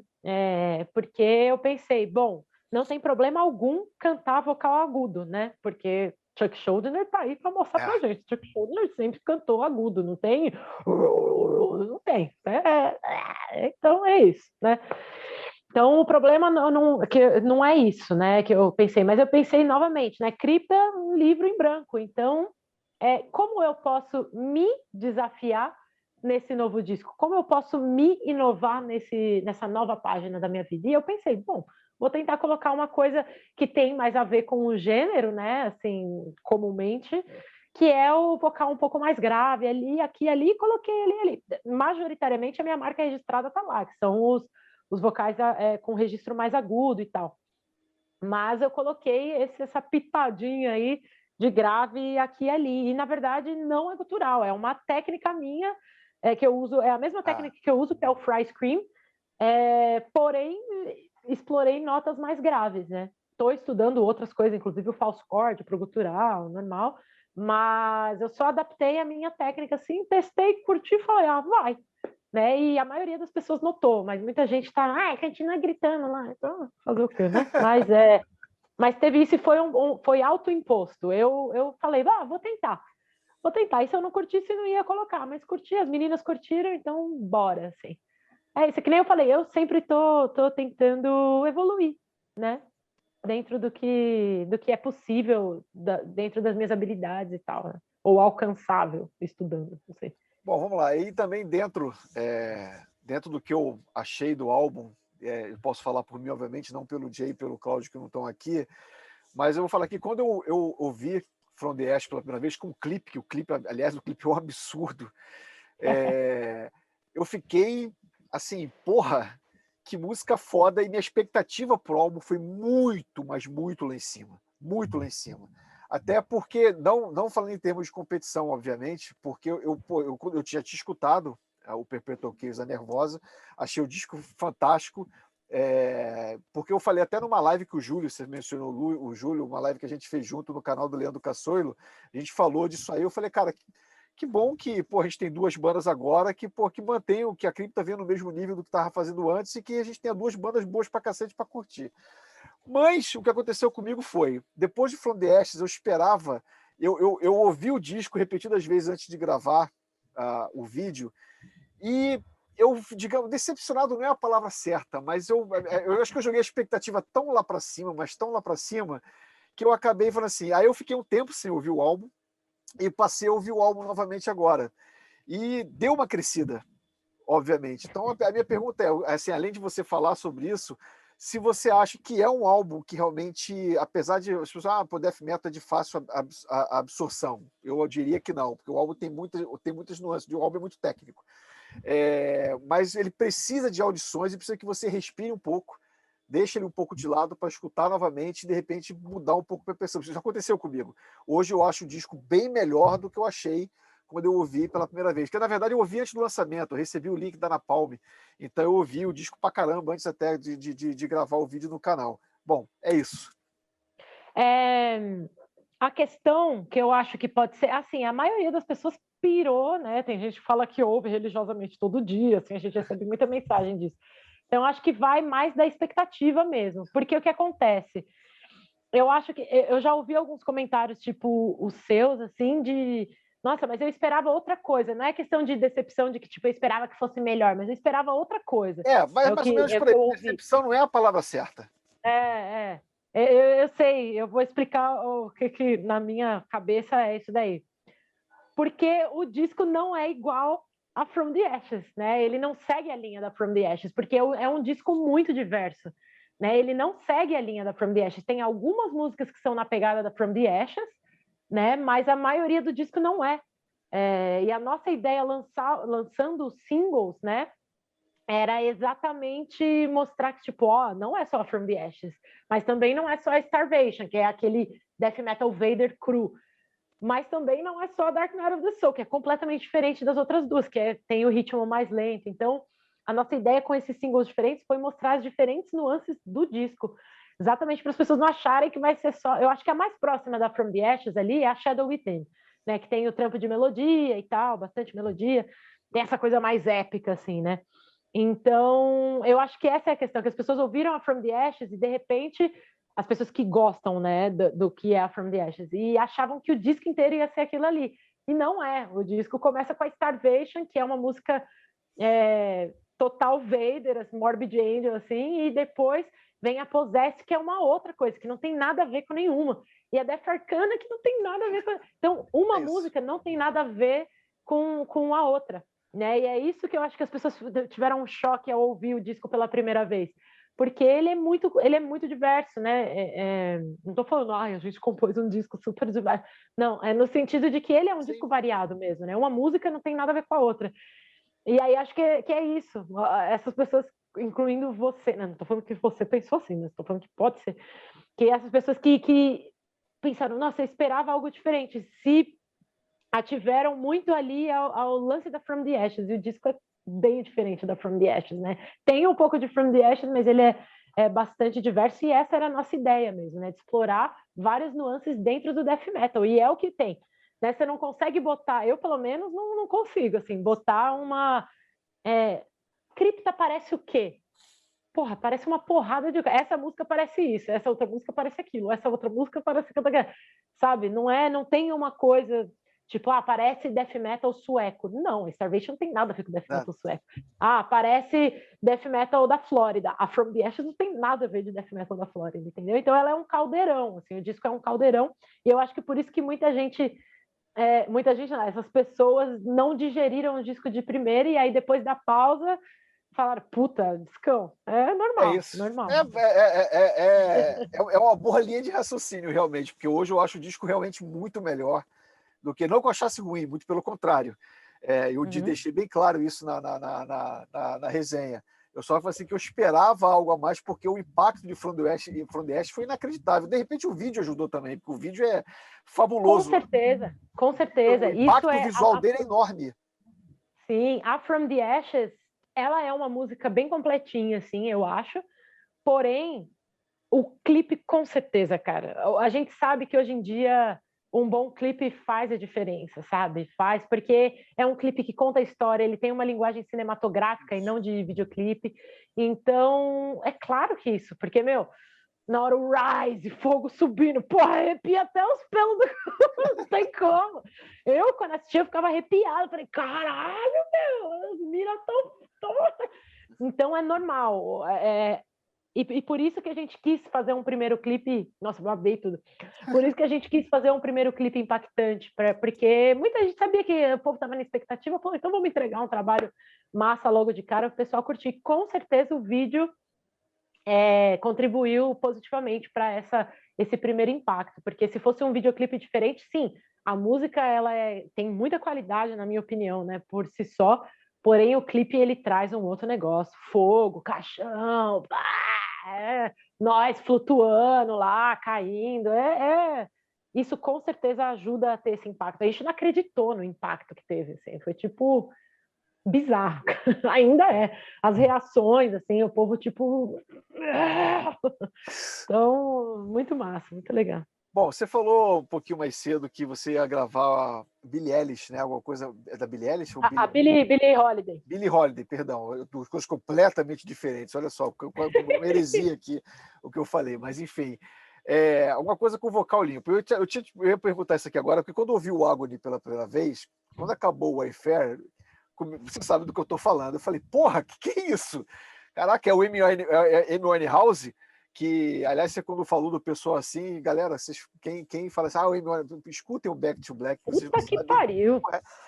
Porque eu pensei, bom, não tem problema algum cantar vocal agudo, né? Porque Chuck Schuldiner tá aí para mostrar pra gente. Chuck Schuldiner sempre cantou agudo, não tem? Não tem. Então é isso, né? Então, o problema não é isso, né, que eu pensei, mas eu pensei novamente, né, Cripta é um livro em branco, então, como eu posso me desafiar nesse novo disco? Como eu posso me inovar nessa nova página da minha vida? E eu pensei, bom, vou tentar colocar uma coisa que tem mais a ver com o gênero, né, assim, comumente, que é o vocal um pouco mais grave, ali, aqui, ali, coloquei ali. Majoritariamente, a minha marca registrada tá lá, que são os vocais com registro mais agudo e tal. Mas eu coloquei essa pitadinha aí de grave aqui e ali. E, na verdade, não é gutural, é uma técnica minha que eu uso, é a mesma técnica que eu uso, que é o fry scream, porém, explorei notas mais graves, né? Estou estudando outras coisas, inclusive o false chord para o gutural, normal, mas eu só adaptei a minha técnica assim, testei, curti e falei, vai. Né? E a maioria das pessoas notou, mas muita gente está, continua gritando lá, então fazer o quê, né? Mas teve isso e foi autoimposto. Eu falei, vou tentar. E se eu não curtisse, não ia colocar, mas curti, as meninas curtiram, então bora, assim. É isso, que nem eu falei, eu sempre tô tentando evoluir, né? Dentro do que é possível, dentro das minhas habilidades e tal, né? Ou alcançável, estudando, não sei. Bom, vamos lá. E também dentro do que eu achei do álbum, eu posso falar por mim, obviamente, não pelo Jay e pelo Cláudio que não estão aqui, mas eu vou falar que quando eu ouvi From the Ash pela primeira vez com o clipe, aliás, o clipe é um absurdo, eu fiquei assim, porra, que música foda, e minha expectativa pro álbum foi muito, mas muito lá em cima. Muito lá em cima. Até porque, não falando em termos de competição, obviamente, porque eu já tinha escutado o Perpetual Chaos, a Nervosa, achei o disco fantástico, porque eu falei até numa live que o Júlio, você mencionou o Júlio, uma live que a gente fez junto no canal do Leandro Cassoilo, a gente falou disso aí, eu falei, cara, que bom que a gente tem duas bandas agora que mantenham, que a Cripta venha no mesmo nível do que estava fazendo antes e que a gente tenha duas bandas boas pra cacete pra curtir. Mas o que aconteceu comigo foi, depois de From the Ashes, eu esperava, eu ouvi o disco repetidas vezes antes de gravar o vídeo, e eu, digamos, decepcionado não é a palavra certa, mas eu acho que eu joguei a expectativa tão lá para cima, mas tão lá para cima, que eu acabei falando assim, aí eu fiquei um tempo sem ouvir o álbum, e passei a ouvir o álbum novamente agora. E deu uma crescida, obviamente. Então, a minha pergunta é, assim, além de você falar sobre isso, se você acha que é um álbum que realmente, apesar de as pessoas, pô, Death Metal é de fácil absorção, eu diria que não, porque o álbum tem muitas nuances, o álbum é muito técnico. Mas ele precisa de audições e precisa que você respire um pouco, deixe ele um pouco de lado para escutar novamente e de repente mudar um pouco a percepção. Isso já aconteceu comigo. Hoje eu acho o disco bem melhor do que eu achei quando eu ouvi pela primeira vez. Porque, na verdade, eu ouvi antes do lançamento, eu recebi o link da Napalm, então eu ouvi o disco pra caramba antes até de gravar o vídeo no canal. Bom, é isso. A questão que eu acho que pode ser, assim, a maioria das pessoas pirou, né? Tem gente que fala que ouve religiosamente todo dia, assim, a gente recebe muita mensagem disso. Então, acho que vai mais da expectativa mesmo, porque o que acontece? Eu acho que eu já ouvi alguns comentários, tipo os seus, assim, de nossa, mas eu esperava outra coisa. Não é questão de decepção de que tipo eu esperava que fosse melhor, mas eu esperava outra coisa. Mas É o mais ou menos que por aí. eu ouvi. Decepção não é a palavra certa. Eu sei, eu vou explicar o que na minha cabeça é isso daí. Porque o disco não é igual a From the Ashes, né? Ele não segue a linha da From the Ashes, porque é um disco muito diverso, né? Ele não segue a linha da From the Ashes. Tem algumas músicas que são na pegada da From the Ashes, né? Mas a maioria do disco não é. E a nossa ideia lançando os singles, né? Era exatamente mostrar que, tipo, não é só From the Ashes, mas também não é só a Starvation, que é aquele death metal Vader cru, mas também não é só a Dark Night of the Soul, que é completamente diferente das outras duas, tem o ritmo mais lento. Então, a nossa ideia com esses singles diferentes foi mostrar as diferentes nuances do disco, exatamente para as pessoas não acharem que vai ser só... Eu acho que a mais próxima da From the Ashes ali é a Shadow Within, né, que tem o trampo de melodia e tal, bastante melodia, tem essa coisa mais épica, assim, né? Então, eu acho que essa é a questão, que as pessoas ouviram a From the Ashes e, de repente, as pessoas que gostam, né, do que é a From the Ashes, e achavam que o disco inteiro ia ser aquilo ali. E não é. O disco começa com a Starvation, que é uma música total Vader, assim, Morbid Angel, assim, e depois vem a Possessed, que é uma outra coisa, que não tem nada a ver com nenhuma. E a Death Arcana, que não tem nada a ver com... Então, uma música não tem nada a ver com a outra, né? E é isso que eu acho que as pessoas tiveram um choque ao ouvir o disco pela primeira vez, porque ele é muito diverso, né? Não estou falando, a gente compôs um disco super diverso. Não, é no sentido de que ele é um disco variado mesmo, né? Uma música não tem nada a ver com a outra. E aí acho que é isso. Essas pessoas, incluindo você, né? Não estou falando que você pensou assim, mas estou falando que pode ser. Que essas pessoas que pensaram, nossa, eu esperava algo diferente, se ativeram muito ali ao lance da From the Ashes, e o disco é bem diferente da From the Ashes, né? Tem um pouco de From the Ashes, mas ele é bastante diverso, e essa era a nossa ideia mesmo, né? De explorar várias nuances dentro do death metal, e é o que tem. Né? Você não consegue botar, eu pelo menos não consigo, assim, botar uma... Cripta parece o quê? Porra, parece uma porrada de... Essa música parece isso, essa outra música parece aquilo, essa outra música parece aquilo, sabe? Não tem uma coisa... Tipo, parece death metal sueco. Não, Starvation não tem nada a ver com death metal sueco. Parece death metal da Flórida. A From the Ashes não tem nada a ver de death metal da Flórida, entendeu? Então ela é um caldeirão, assim, o disco é um caldeirão, e eu acho que por isso que muita gente não, essas pessoas não digeriram o disco de primeira, e aí depois da pausa falaram, puta, discão. É normal. É isso. Normal. É uma boa linha de raciocínio, realmente, porque hoje eu acho o disco realmente muito melhor do que não que eu achasse ruim, muito pelo contrário. Eu deixei bem claro isso na resenha. Eu só falei assim que eu esperava algo a mais, porque o impacto de From the Ashes foi inacreditável. De repente o vídeo ajudou também, porque o vídeo é fabuloso. Com certeza. O impacto visual dele é enorme. Sim, a From the Ashes, ela é uma música bem completinha, assim, eu acho. Porém, o clipe, com certeza, cara. A gente sabe que hoje em dia um bom clipe faz a diferença, sabe? Faz, porque é um clipe que conta a história, ele tem uma linguagem cinematográfica e não de videoclipe. Então, é claro que isso, porque, na hora o Rise, fogo subindo, porra, arrepia até os pelos do não tem como. Eu, quando assistia, eu ficava arrepiada, falei, caralho, meu, as miras tão... Então é normal, e por isso que a gente quis fazer um primeiro clipe, nossa, babei tudo, por isso que a gente quis fazer um primeiro clipe impactante, porque muita gente sabia que o povo estava na expectativa, falou, então vamos entregar um trabalho massa logo de cara, o pessoal curtir. Com certeza o vídeo contribuiu positivamente para esse primeiro impacto, porque se fosse um videoclipe diferente, sim, a música ela tem muita qualidade, na minha opinião, né, por si só, porém o clipe ele traz um outro negócio, fogo, caixão, nós flutuando lá, caindo, isso com certeza ajuda a ter esse impacto. A gente não acreditou no impacto que teve, assim, foi tipo bizarro, ainda as reações, assim, o povo tipo então, muito massa, muito legal. Bom, você falou um pouquinho mais cedo que você ia gravar Billie Eilish, né? Alguma coisa da Billie Eilish? Ou A Billie Holiday. Billie Holiday, perdão. Duas coisas completamente diferentes. Olha só, uma heresia aqui o que eu falei. Mas, enfim, alguma coisa com vocal limpo. Eu ia perguntar isso aqui agora, porque quando eu ouvi o Agony pela primeira vez, quando acabou o Wayfair, você sabe do que eu estou falando. Eu falei, porra, que é isso? Caraca, é o Amy Winehouse, que, aliás, você quando falou do pessoal assim, galera, quem fala assim, escutem o Back to Black. Puta que pariu!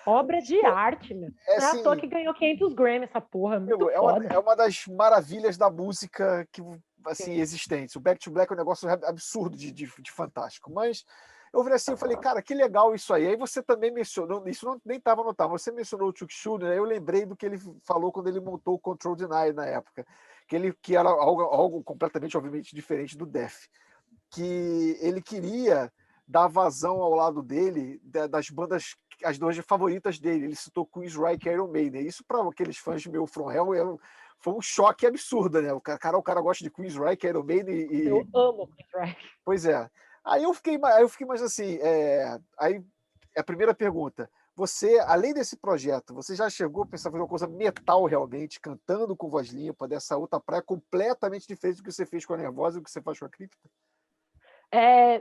Obra de arte, meu. Não é assim, à toa que ganhou 500 Grammy essa porra, muito foda. É uma das maravilhas da música que, assim, existentes. O Back to Black é um negócio absurdo de fantástico, mas eu falei assim, eu falei, cara, que legal isso aí. Aí você também mencionou, isso nem estava anotado, você mencionou o Chuck Schuldiner, né? Eu lembrei do que ele falou quando ele montou o Control Denied na época, que era algo completamente, obviamente, diferente do Def, que ele queria dar vazão ao lado dele das bandas, as duas favoritas dele. Ele citou Queensryche e Iron Maiden. Isso para aqueles fãs de meu From Hell foi um choque absurdo, né? O cara gosta de Queensryche, Iron Maiden e... Eu amo Queensryche. Pois é. Aí eu fiquei mais assim, aí a primeira pergunta, você, além desse projeto, você já chegou a pensar em fazer uma coisa metal realmente, cantando com voz limpa, dessa outra praia completamente diferente do que você fez com a Nervosa e do que você faz com a Cripta?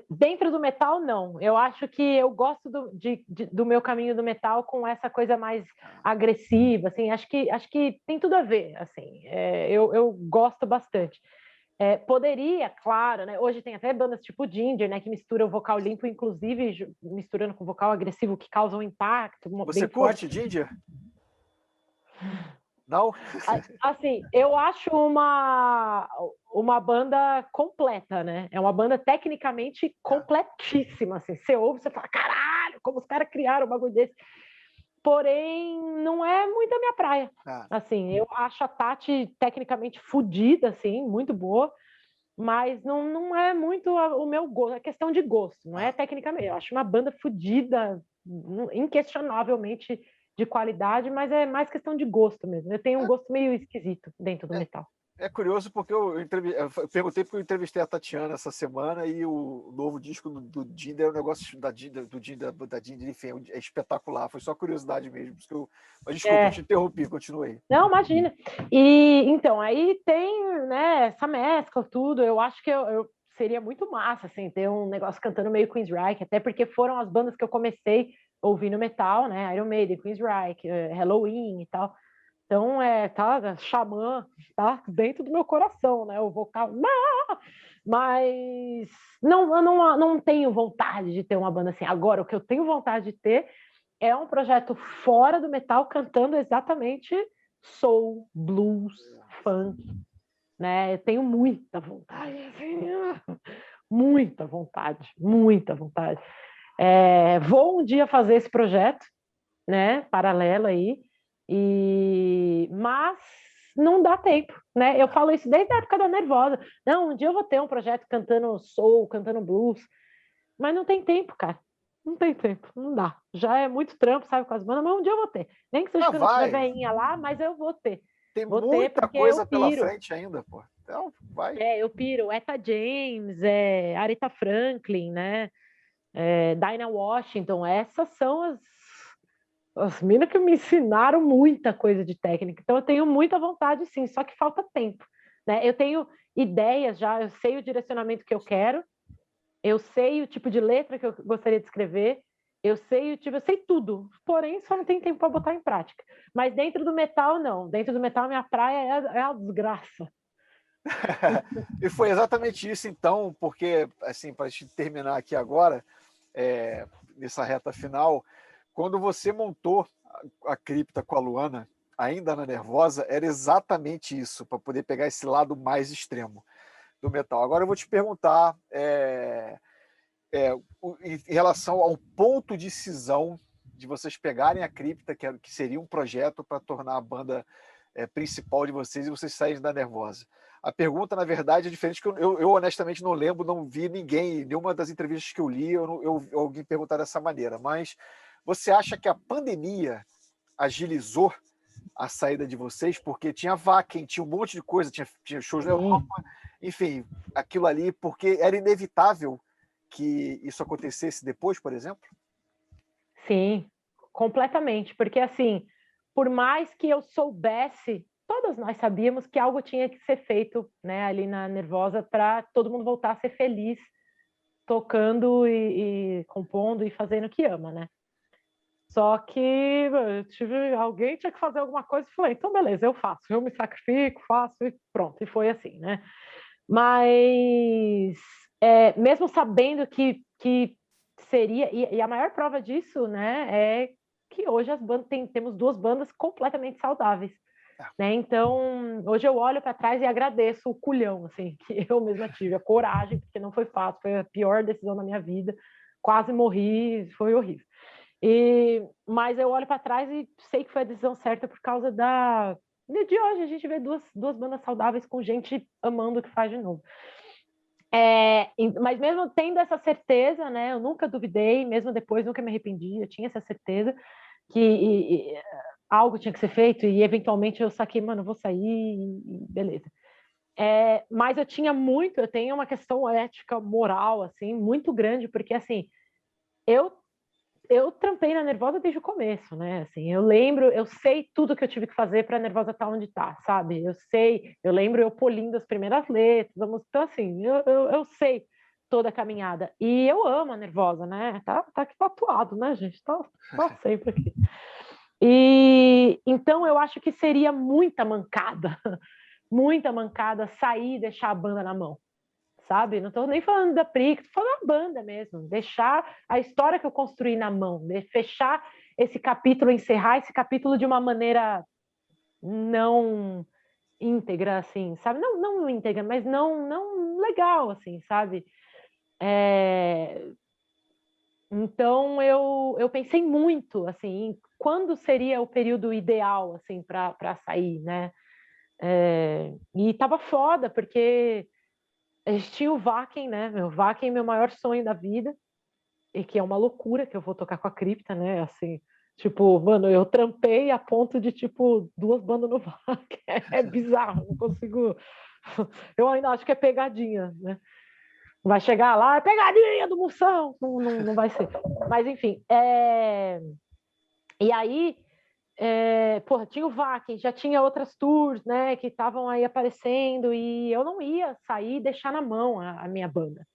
Dentro do metal, não. Eu acho que eu gosto do meu caminho do metal com essa coisa mais agressiva, assim, acho que tem tudo a ver, assim, eu gosto bastante. Poderia, claro, né? Hoje tem até bandas tipo Ginger, né? Que mistura o vocal limpo, inclusive misturando com o vocal agressivo, que causa um impacto. Você curte Ginger? Não? Assim, eu acho uma banda completa, né? É uma banda tecnicamente completíssima. Assim. Você ouve, você fala, caralho, como os caras criaram um bagulho desse. Porém, não é muito a minha praia. Assim, eu acho a Tati tecnicamente fodida, assim, muito boa, mas não é muito o meu gosto, é questão de gosto, não é tecnicamente. Eu acho uma banda fodida, inquestionavelmente de qualidade, mas é mais questão de gosto mesmo. Eu tenho um gosto meio esquisito dentro do metal. É curioso porque eu perguntei porque eu entrevistei a Tatiana essa semana e o novo disco do Ginger é um negócio da Ginger, enfim, é espetacular. Foi só curiosidade mesmo. Mas desculpa, eu te interrompi, continuei. Não, imagina. E então, aí tem, né, essa mescla, tudo. Eu acho que eu seria muito massa, assim, ter um negócio cantando meio Queensryche, até porque foram as bandas que eu comecei ouvindo metal, né? Iron Maiden, Queensryche, Halloween e tal. Então, tá, Xamã, tá dentro do meu coração, né? O vocal. Mas eu não tenho vontade de ter uma banda assim. Agora, o que eu tenho vontade de ter é um projeto fora do metal, cantando exatamente soul, blues, funk, né? Eu tenho muita vontade, assim, muita vontade, muita vontade. Vou um dia fazer esse projeto, né? Paralelo aí. Mas não dá tempo, né? Eu falo isso desde a época da Nervosa. Não, um dia eu vou ter um projeto cantando soul, cantando blues, mas não tem tempo, cara. Não tem tempo, não dá. Já é muito trampo, sabe, com as bandas, mas um dia eu vou ter. Nem que seja quando eu tiver veinha lá, mas eu vou ter. Tem muita coisa pela frente ainda, pô. Então, vai. Eu piro. Etta James, Aretha Franklin, né? Dinah Washington. Essas são as minas que me ensinaram muita coisa de técnica. Então eu tenho muita vontade, sim, só que falta tempo. né? Eu tenho ideias já, eu sei o direcionamento que eu quero, eu sei o tipo de letra que eu gostaria de escrever, eu sei tudo, porém só não tem tempo para botar em prática. Mas dentro do metal, não. Dentro do metal, minha praia é a desgraça. E foi exatamente isso, então, porque, assim, para a gente terminar aqui agora, nessa reta final, quando você montou a cripta com a Luana, ainda na Nervosa, era exatamente isso, para poder pegar esse lado mais extremo do metal. Agora eu vou te perguntar, em relação ao ponto de cisão de vocês pegarem a cripta, que seria um projeto para tornar a banda principal de vocês, e vocês saírem da Nervosa. A pergunta, na verdade, é diferente, que eu honestamente não lembro, não vi ninguém, nenhuma das entrevistas que eu li, alguém perguntar dessa maneira. Mas você acha que a pandemia agilizou a saída de vocês? Porque tinha Wacken, tinha um monte de coisa, tinha shows na Europa, enfim, aquilo ali, porque era inevitável que isso acontecesse depois, por exemplo? Sim, completamente. Porque, assim, por mais que eu soubesse, todas nós sabíamos que algo tinha que ser feito, né, ali na Nervosa para todo mundo voltar a ser feliz, tocando e compondo e fazendo o que ama, né? Só que alguém tinha que fazer alguma coisa e falei, então beleza, eu faço, eu me sacrifico, faço e pronto, e foi assim, né? Mas mesmo sabendo que seria, e a maior prova disso, né, é que hoje temos duas bandas completamente saudáveis, né? Então, hoje eu olho para trás e agradeço o culhão, assim, que eu mesma tive, a coragem, porque não foi fácil, foi a pior decisão da minha vida, quase morri, foi horrível. Mas eu olho para trás e sei que foi a decisão certa por causa de hoje a gente vê duas bandas saudáveis com gente amando o que faz de novo. Mas mesmo tendo essa certeza, né, eu nunca duvidei, mesmo depois nunca me arrependi, eu tinha essa certeza que algo tinha que ser feito e eventualmente eu saquei, mano, eu vou sair e beleza. Mas eu tenho uma questão ética, moral, assim, muito grande, porque assim, eu trampei na Nervosa desde o começo, né? Assim, eu sei tudo que eu tive que fazer para a Nervosa estar onde está, sabe? Eu lembro eu polindo as primeiras letras, então assim, eu sei toda a caminhada. E eu amo a Nervosa, né? Tá aqui tatuado, né, gente? Tá sempre aqui. E então eu acho que seria muita mancada sair e deixar a banda na mão, sabe? Não estou nem falando da Pri, estou falando da banda mesmo. Deixar a história que eu construí na mão, fechar esse capítulo, encerrar esse capítulo de uma maneira não íntegra, assim, sabe? Não íntegra, mas não legal, assim, sabe? Então eu pensei muito, assim, em quando seria o período ideal, assim, para sair, né? E tava foda, porque a gente tinha o Wacken, né? Meu Wacken é meu maior sonho da vida, e que é uma loucura que eu vou tocar com a Cripta, né? Assim, tipo, mano, eu trampei a ponto de, tipo, duas bandas no Wacken. É bizarro, não consigo. Eu ainda acho que é pegadinha, né? Vai chegar lá, é pegadinha do Moção! Não vai ser. Mas, enfim, E aí, porra, tinha o Wacken, já tinha outras tours, né, que estavam aí aparecendo, e eu não ia sair e deixar na mão a minha banda,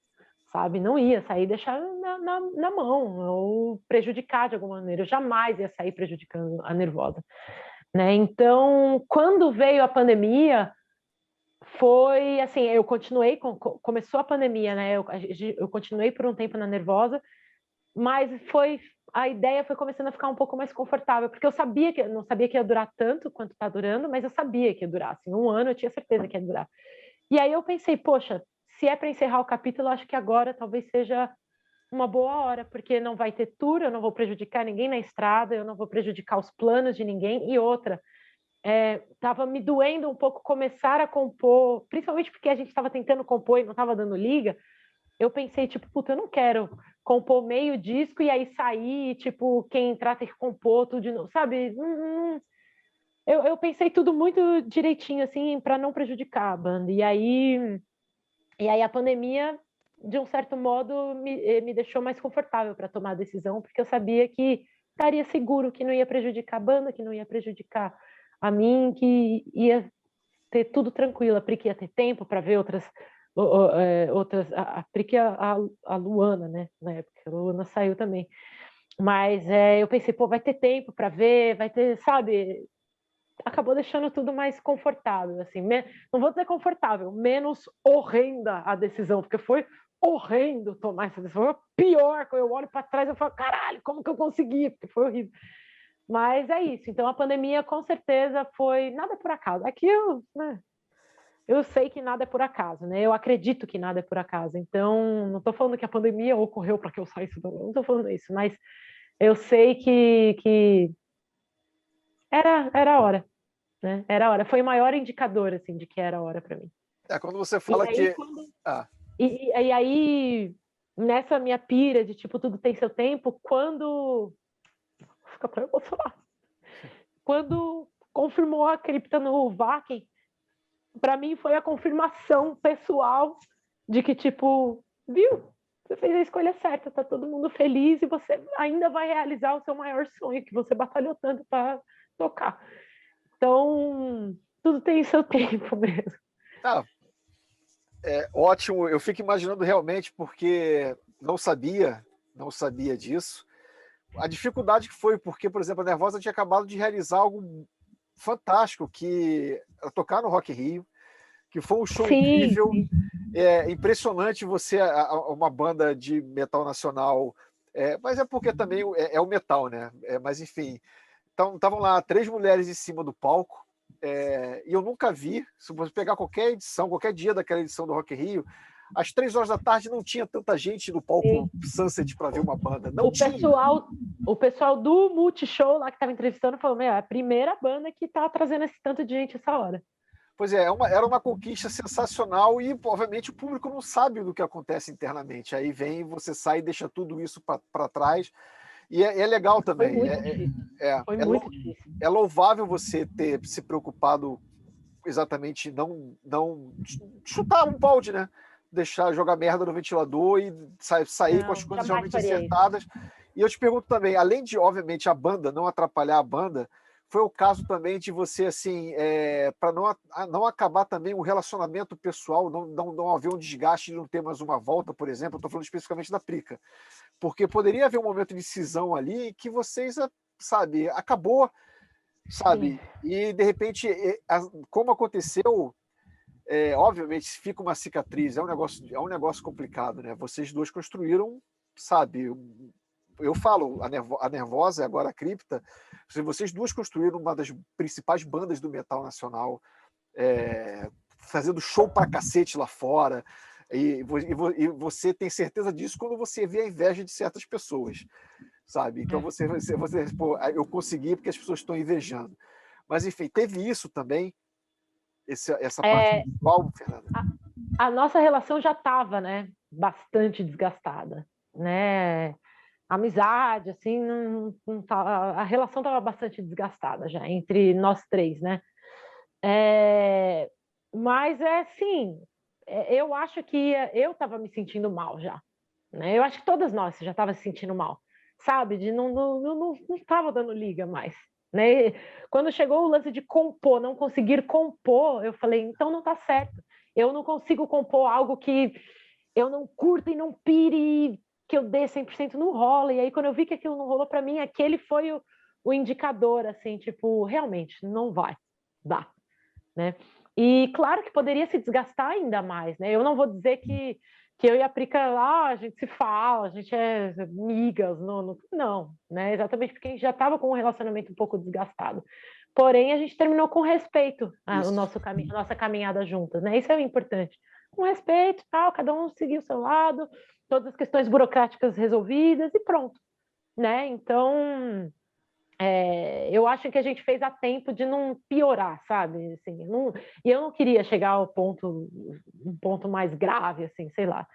sabe? Não ia sair e deixar na mão, ou prejudicar de alguma maneira. Eu jamais ia sair prejudicando a Nervosa, né? Então, quando veio a pandemia, foi assim, eu continuei, começou a pandemia, né? Eu continuei por um tempo na Nervosa, mas a ideia foi começando a ficar um pouco mais confortável, porque eu não sabia que ia durar tanto quanto está durando, mas eu sabia que ia durar, assim, um ano eu tinha certeza que ia durar. E aí eu pensei, poxa, se é para encerrar o capítulo, acho que agora talvez seja uma boa hora, porque não vai ter tour, eu não vou prejudicar ninguém na estrada, eu não vou prejudicar os planos de ninguém, e outra, estava me doendo um pouco começar a compor, principalmente porque a gente estava tentando compor e não estava dando liga. Eu pensei, tipo, puta, eu não quero compor meio disco e aí sair, tipo, quem entrar tem que compor tudo de novo, sabe? Eu pensei tudo muito direitinho, assim, para não prejudicar a banda. E aí a pandemia, de um certo modo, me deixou mais confortável para tomar a decisão, porque eu sabia que estaria seguro, que não ia prejudicar a banda, que não ia prejudicar a mim, que ia ter tudo tranquilo. A Pri que ia ter tempo para ver outras... a Pri que a Luana, né? Na época, a Luana saiu também. Mas eu pensei, pô, vai ter tempo para ver, vai ter, sabe? Acabou deixando tudo mais confortável, assim. Não vou dizer confortável, menos horrenda a decisão, porque foi horrendo tomar essa decisão. Foi a pior, quando eu olho para trás, eu falo, caralho, como que eu consegui? Porque foi horrível. Mas é isso. Então, a pandemia, com certeza, foi... Nada por acaso. Aqui eu sei que nada é por acaso, né? Eu acredito que nada é por acaso. Então, não estou falando que a pandemia ocorreu para que eu saísse do... Não estou falando isso, mas eu sei que era a hora, né? Era a hora. Foi o maior indicador, assim, de que era a hora para mim. Quando você fala e aí, que... E aí, nessa minha pira de, tipo, tudo tem seu tempo, quando... Fica para emocionar. Quando confirmou a cripta no Vaken, para mim foi a confirmação pessoal de que, tipo, viu? Você fez a escolha certa, tá todo mundo feliz e você ainda vai realizar o seu maior sonho, que você batalhou tanto para tocar. Então, tudo tem seu tempo mesmo. Ótimo. Eu fico imaginando realmente, porque não sabia disso. A dificuldade que foi, porque, por exemplo, a Nervosa tinha acabado de realizar algo fantástico, que tocar no Rock in Rio, que foi um show incrível. Sim. É impressionante você, uma banda de metal nacional, mas é porque também é o metal, né? Mas enfim, então estavam lá 3 mulheres em cima do palco, e eu nunca vi, se você pegar qualquer edição, qualquer dia daquela edição do Rock in Rio, às 3 horas da tarde não tinha tanta gente no palco Sunset para ver uma banda. Não tinha. O pessoal do Multishow lá que estava entrevistando falou: é a primeira banda que está trazendo esse tanto de gente essa hora. Pois era uma conquista sensacional e, obviamente, o público não sabe do que acontece internamente. Aí você sai e deixa tudo isso para trás. E é legal também. Foi muito difícil. É louvável você ter se preocupado exatamente não chutar um balde, né? Jogar merda no ventilador e sair com as coisas realmente acertadas. E eu te pergunto também, além de, obviamente, a banda, não atrapalhar a banda, foi o caso também de você, assim, para não acabar também o relacionamento pessoal, não haver um desgaste de não ter mais uma volta, por exemplo, eu estou falando especificamente da Prica, porque poderia haver um momento de cisão ali que vocês, sabe, acabou, sabe, sim. E de repente, como aconteceu, obviamente fica uma cicatriz, é um negócio complicado, né? Vocês dois construíram, sabe, eu falo, a Nervosa e agora a Cripta, vocês duas construíram uma das principais bandas do metal nacional, fazendo show pra cacete lá fora, e você tem certeza disso quando você vê a inveja de certas pessoas, sabe? Então você pô, eu consegui porque as pessoas estão invejando. Mas enfim, teve isso também, essa parte principal, Fernanda? A nossa relação já estava, né, bastante desgastada, né? A amizade, assim, a relação estava bastante desgastada já entre nós 3, né? Mas sim, eu acho que eu estava me sentindo mal já, né? Eu acho que todas nós já estava se sentindo mal, sabe? De não estava dando liga mais, né? Quando chegou o lance de compor, não conseguir compor, eu falei, então não tá certo. Eu não consigo compor algo que eu não curto e não pire, que eu dê 100%, não rola. E aí, quando eu vi que aquilo não rolou para mim, aquele foi o indicador, assim, tipo, realmente, não vai dar, né? E claro que poderia se desgastar ainda mais, né? Eu não vou dizer que eu e a Prica, a gente se fala, a gente é amigas, não, né? Exatamente porque a gente já estava com um relacionamento um pouco desgastado. Porém, a gente terminou com respeito a nossa caminhada juntas, né? Isso é importante. Com respeito, tal, cada um seguir o seu lado, todas as questões burocráticas resolvidas e pronto, né? Então, eu acho que a gente fez a tempo de não piorar, sabe? Assim, e eu não queria chegar ao um ponto mais grave, assim, sei lá.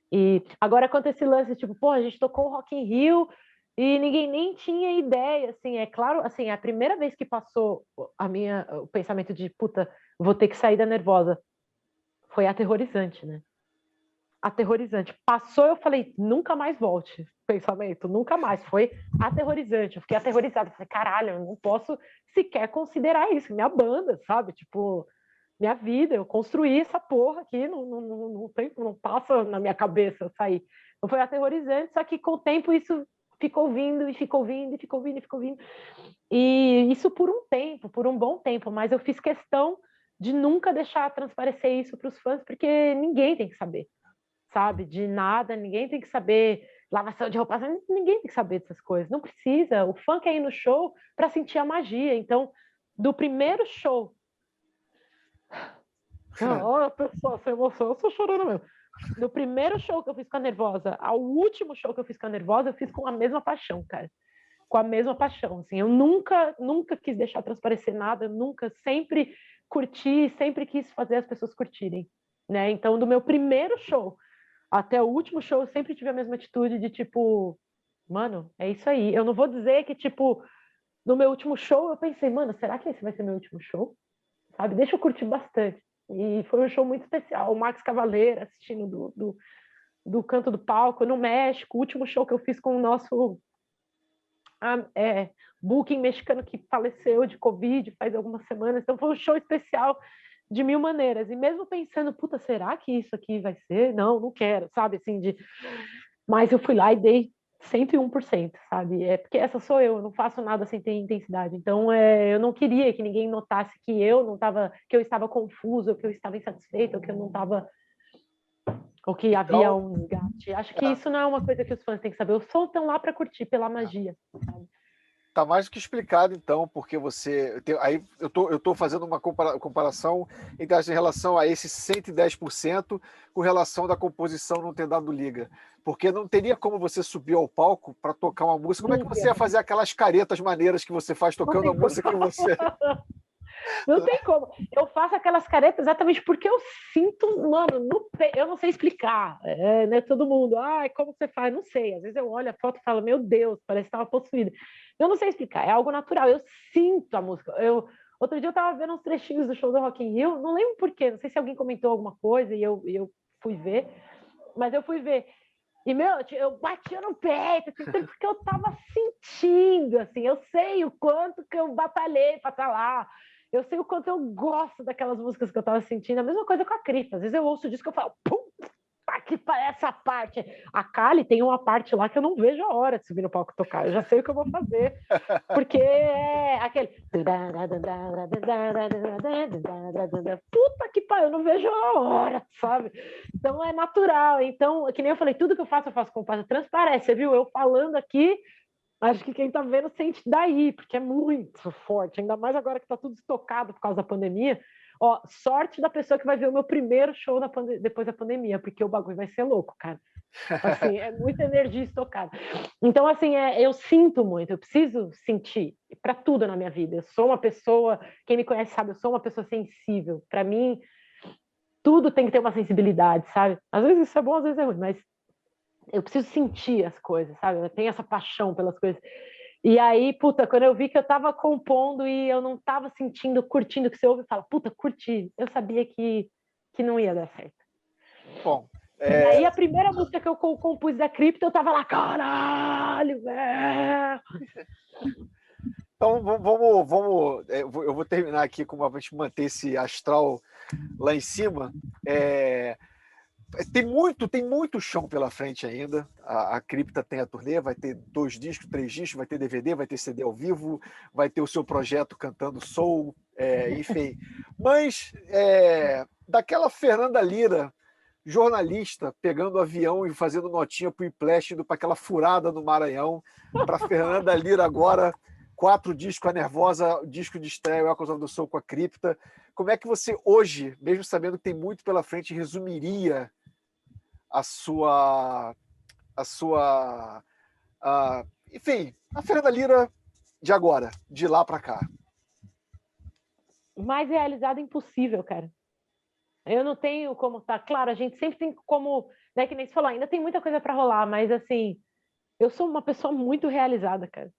E agora quanto a esse lance, tipo, pô, a gente tocou o Rock in Rio e ninguém nem tinha ideia, assim, é claro, assim, a primeira vez que passou o pensamento de, puta, vou ter que sair da Nervosa, foi aterrorizante, né? Aterrorizante. Passou, eu falei, nunca mais volte. Pensamento, nunca mais. Foi aterrorizante. Eu fiquei aterrorizada. Falei, caralho, eu não posso sequer considerar isso. Minha banda, sabe? Tipo, minha vida, eu construí essa porra aqui, não passa na minha cabeça sair. Então foi aterrorizante, só que com o tempo isso ficou vindo, e ficou vindo, e ficou vindo, e ficou vindo. E isso por um tempo, por um bom tempo, mas eu fiz questão de nunca deixar transparecer isso para os fãs, porque ninguém tem que saber, sabe? De nada, ninguém tem que saber lavação de roupa, ninguém tem que saber dessas coisas, não precisa. O fã quer ir no show para sentir a magia. Então, do primeiro show. Olha, pessoal, sem emoção, eu tô chorando mesmo. Do primeiro show que eu fiz com a Nervosa ao último show que eu fiz com a Nervosa, eu fiz com a mesma paixão, cara. Com a mesma paixão, assim. Eu nunca quis deixar transparecer nada, nunca, sempre curti, sempre quis fazer as pessoas curtirem, né? Então, do meu primeiro show até o último show, eu sempre tive a mesma atitude de tipo, mano, é isso aí. Eu não vou dizer que, tipo, no meu último show eu pensei, mano, será que esse vai ser meu último show? Sabe? Deixa eu curtir bastante. E foi um show muito especial. O Max Cavaleira assistindo do canto do palco no México, o último show que eu fiz com o nosso booking mexicano que faleceu de Covid faz algumas semanas. Então foi um show especial de mil maneiras. E mesmo pensando, puta, será que isso aqui vai ser? Não quero, sabe? Assim, Mas eu fui lá e dei 101%, sabe? É porque essa sou eu não faço nada sem ter intensidade. Então, eu não queria que ninguém notasse que eu não estava, que eu estava confusa, ou que eu estava insatisfeita, ou que eu não estava, ou que havia um desgaste. Acho que isso não é uma coisa que os fãs têm que saber. Os fãs estão lá para curtir pela magia, sabe? Tá mais do que explicado, então, porque você. Aí eu tô fazendo uma comparação em relação a esse 110% com relação da composição não ter dado liga. Porque não teria como você subir ao palco para tocar uma música. Como é que você ia fazer aquelas caretas maneiras que você faz tocando a música que você. Não tem como. Eu faço aquelas caretas exatamente porque eu sinto, mano, eu não sei explicar. Né? Todo mundo, como você faz? Não sei. Às vezes eu olho a foto e falo, meu Deus, parece que estava possuída. Eu não sei explicar, é algo natural. Eu sinto a música. Outro dia eu estava vendo uns trechinhos do show do Rock in Rio, não lembro porquê, não sei se alguém comentou alguma coisa e eu fui ver, mas eu fui ver. E, eu batia no peito, porque eu tava sentindo, assim, eu sei o quanto que eu batalhei para estar lá, eu sei o quanto eu gosto daquelas músicas que eu tava sentindo, a mesma coisa com a Cripta, às vezes eu ouço o disco e eu falo, pum, aqui para essa parte. A Kali tem uma parte lá que eu não vejo a hora de subir no palco tocar, eu já sei o que eu vou fazer, porque é aquele... Puta que pariu, eu não vejo a hora, sabe? Então é natural. Então, que nem eu falei, tudo que eu faço com paz. Transparece, você viu? Eu falando aqui, acho que quem tá vendo sente daí, porque é muito forte, ainda mais agora que tá tudo estocado por causa da pandemia. Ó, sorte da pessoa que vai ver o meu primeiro show depois da pandemia, porque o bagulho vai ser louco, cara. Assim, é muita energia estocada. Então, assim, eu sinto muito, eu preciso sentir para tudo na minha vida. Eu sou uma pessoa, quem me conhece sabe, eu sou uma pessoa sensível. Para mim, tudo tem que ter uma sensibilidade, sabe? Às vezes isso é bom, às vezes é ruim, mas eu preciso sentir as coisas, sabe? Eu tenho essa paixão pelas coisas. E aí, puta, quando eu vi que eu tava compondo e eu não tava sentindo, curtindo, que você ouve e fala, puta, curti. Eu sabia que não ia dar certo. Bom, E aí a primeira música que eu compus da Cripta, eu tava lá, caralho, velho! Então vamos. Eu vou terminar aqui com a gente manter esse astral lá em cima. Tem muito chão pela frente ainda. A Cripta tem a turnê, vai ter 2 discos, 3 discos, vai ter DVD, vai ter CD ao vivo, vai ter o seu projeto cantando soul, enfim. Mas daquela Fernanda Lira, jornalista, pegando avião e fazendo notinha para o Iplash, indo para aquela furada no Maranhão, para Fernanda Lira agora, 4 discos com a Nervosa, disco de estreia, o Echoes of the Soul com a Cripta. Como é que você hoje, mesmo sabendo que tem muito pela frente, resumiria enfim, a Fernanda Lira de agora, de lá para cá? Mais realizado impossível, cara. Eu não tenho como tá. Claro, a gente sempre tem como, né, que nem você falou, ainda tem muita coisa para rolar, mas assim, eu sou uma pessoa muito realizada, cara.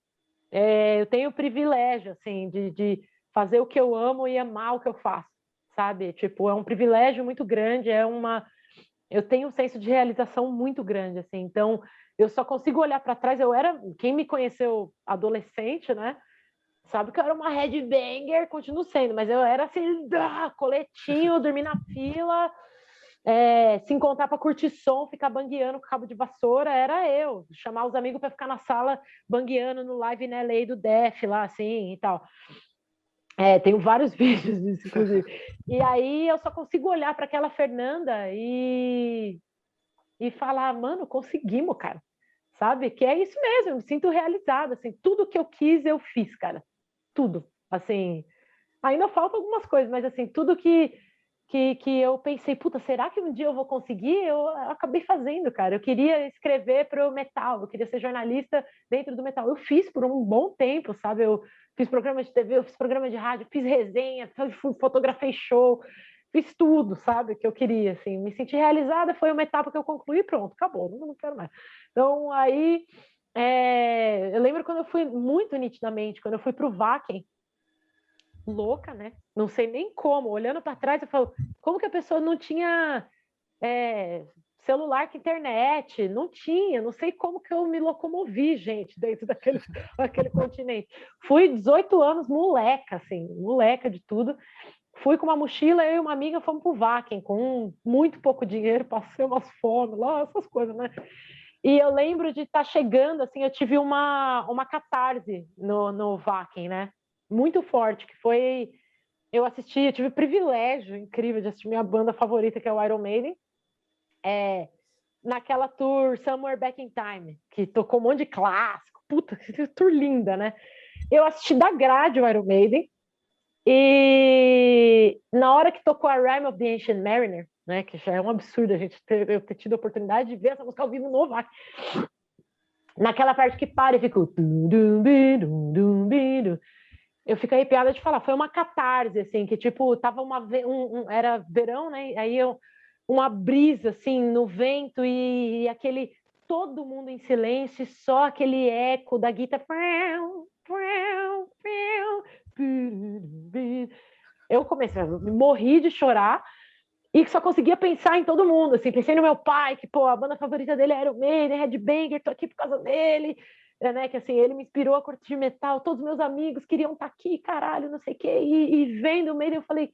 Eu tenho o privilégio, assim, de fazer o que eu amo e amar o que eu faço, sabe? Tipo, é um privilégio muito grande, eu tenho um senso de realização muito grande, assim. Então, eu só consigo olhar para trás. Quem me conheceu adolescente, né? sabe que eu era uma headbanger, continuo sendo, mas eu era assim, coletinho, dormir na fila, se encontrar para curtir som, ficar bangueando com cabo de vassoura, era eu. Chamar os amigos para ficar na sala bangueando no Live in LA do Def lá, assim, e tal. Tenho vários vídeos disso, inclusive. E aí eu só consigo olhar para aquela Fernanda e falar, mano, conseguimos, cara. Sabe? Que é isso mesmo, eu me sinto realizada, assim, tudo que eu quis eu fiz, cara. Tudo. Assim, ainda faltam algumas coisas, mas assim, tudo que eu pensei, puta, será que um dia eu vou conseguir? Eu acabei fazendo, cara. Eu queria escrever para o metal, eu queria ser jornalista dentro do metal. Eu fiz por um bom tempo, sabe? Eu fiz programa de TV, eu fiz programa de rádio, fiz resenha, fotografei show, fiz tudo, sabe? Que eu queria, assim. Me senti realizada, foi uma etapa que eu concluí, pronto, acabou, não quero mais. Então, aí, eu lembro quando eu fui, muito nitidamente, quando eu fui para o Wacken, louca, né? Não sei nem como. Olhando para trás, eu falo, como que a pessoa não tinha celular com internet? Não tinha. Não sei como que eu me locomovi, gente, dentro daquele continente. Fui 18 anos, moleca, assim, moleca de tudo. Fui com uma mochila, eu e uma amiga fomos pro Wacken, com muito pouco dinheiro, passei umas fomes lá, essas coisas, né? E eu lembro de estar chegando, assim, eu tive uma catarse no Wacken, né? Muito forte, que foi... Eu tive o privilégio incrível de assistir minha banda favorita, que é o Iron Maiden, naquela tour Somewhere Back in Time, que tocou um monte de clássico. Puta, que tour linda, né? Eu assisti da grade o Iron Maiden, e na hora que tocou a Rime of the Ancient Mariner, né, que já é um absurdo a gente ter tido a oportunidade de ver essa música ao vivo no Wacken, naquela parte que para e fica eu fico arrepiada de falar, foi uma catarse, assim, que tipo, tava era verão, né, aí uma brisa, assim, no vento e aquele, todo mundo em silêncio, e só aquele eco da guitarra, eu comecei a morrer de chorar e só conseguia pensar em todo mundo, assim, pensei no meu pai, que, pô, a banda favorita dele era o Maiden, Headbanger, tô aqui por causa dele, né, que assim, ele me inspirou a curtir metal, todos os meus amigos queriam estar aqui, caralho, não sei o quê, e vendo o Maiden, eu falei,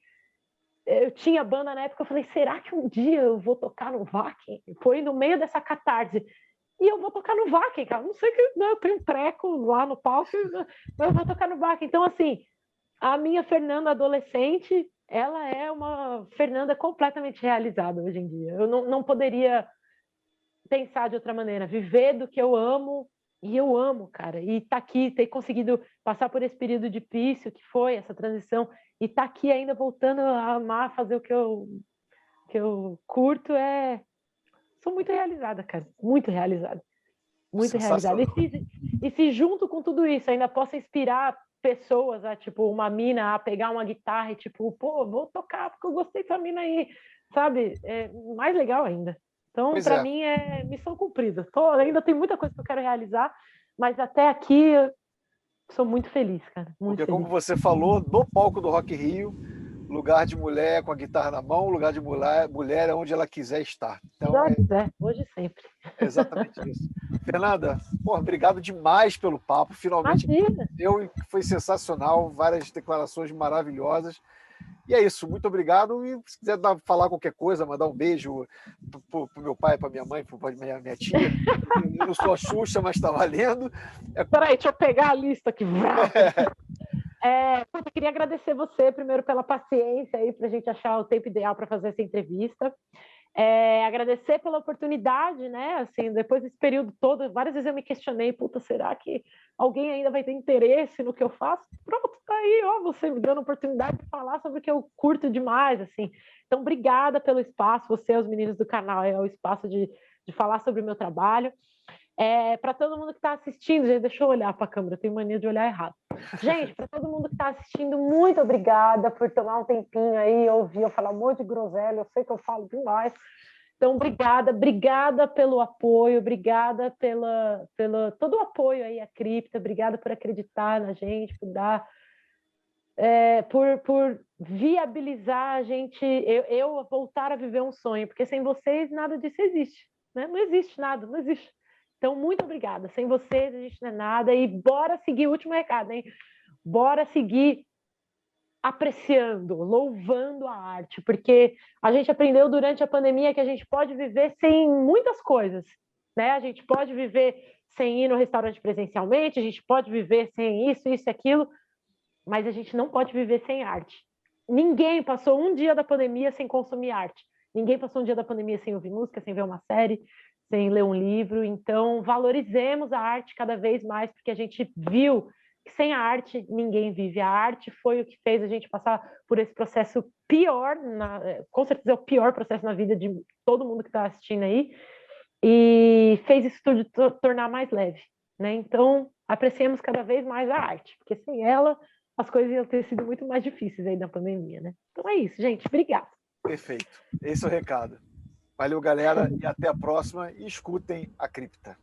eu tinha banda na época, eu falei, será que um dia eu vou tocar no Wacken? Foi no meio dessa catarse, e eu vou tocar no Wacken, cara, não sei que, né, eu tenho um treco lá no palco, mas eu vou tocar no Wacken, então assim, a minha Fernanda adolescente, ela é uma Fernanda completamente realizada hoje em dia. Eu não poderia pensar de outra maneira, viver do que eu amo, e eu amo, cara. E tá aqui, ter conseguido passar por esse período difícil que foi essa transição, e tá aqui ainda voltando a amar, fazer o que eu curto, sou muito realizada, cara. Muito realizada. Muito realizada. Sensacional. E se junto com tudo isso ainda posso inspirar pessoas, tipo, uma mina a pegar uma guitarra e tipo, pô, vou tocar porque eu gostei dessa mina aí, sabe? É mais legal ainda. Então, Pois para é, mim, é missão cumprida. Ainda tem muita coisa que eu quero realizar, mas até aqui eu sou muito feliz, cara. Muito porque como feliz. você falou, no palco do Rock in Rio, lugar de mulher com a guitarra na mão, lugar de mulher é onde ela quiser estar. Então é Hoje e sempre. exatamente isso. Fernanda, porra, obrigado demais pelo papo. Finalmente Imagina. deu, foi sensacional, várias declarações maravilhosas. E é isso, muito obrigado. E se quiser falar qualquer coisa, mandar um beijo pro meu pai, para minha mãe, para minha tia. Eu não sou a Xuxa, mas está valendo. Peraí, deixa eu pegar a lista aqui. Eu queria agradecer você primeiro pela paciência aí para a gente achar o tempo ideal para fazer essa entrevista. Agradecer pela oportunidade, né? Assim, depois desse período todo, várias vezes eu me questionei, puta, será que alguém ainda vai ter interesse no que eu faço? Pronto, tá aí, ó, você me dando a oportunidade de falar sobre o que eu curto demais, assim. Então, obrigada pelo espaço, você, os meninos do canal, é o espaço de falar sobre o meu trabalho. Para todo mundo que está assistindo, gente, deixa eu olhar para a câmera, eu tenho mania de olhar errado. Gente, para todo mundo que está assistindo, muito obrigada por tomar um tempinho aí, ouvir eu falar um monte de groselha, eu sei que eu falo demais. Então, obrigada pelo apoio, obrigada pela todo o apoio aí à cripta, obrigada por acreditar na gente, por dar, por viabilizar a gente, eu voltar a viver um sonho, porque sem vocês nada disso existe, né? Não existe nada, não existe. Então, muito obrigada. Sem vocês, a gente não é nada. E bora seguir o último recado, hein? bora seguir apreciando, louvando a arte, porque a gente aprendeu durante a pandemia que a gente pode viver sem muitas coisas, né? A gente pode viver sem ir no restaurante presencialmente, a gente pode viver sem isso, isso e aquilo, mas a gente não pode viver sem arte. Ninguém passou um dia da pandemia sem consumir arte. Ninguém passou um dia da pandemia sem ouvir música, sem ver uma série, sem ler um livro. Então, valorizemos a arte cada vez mais, porque a gente viu que sem a arte ninguém vive. A arte foi o que fez a gente passar por esse processo pior, com certeza é o pior processo na vida de todo mundo que está assistindo aí, e fez isso tudo tornar mais leve, né? Então, apreciemos cada vez mais a arte, porque sem ela as coisas iam ter sido muito mais difíceis aí na pandemia, né? Então é isso, gente. Obrigada. Perfeito. Esse é o recado. Valeu, galera, e até a próxima. E escutem a cripta.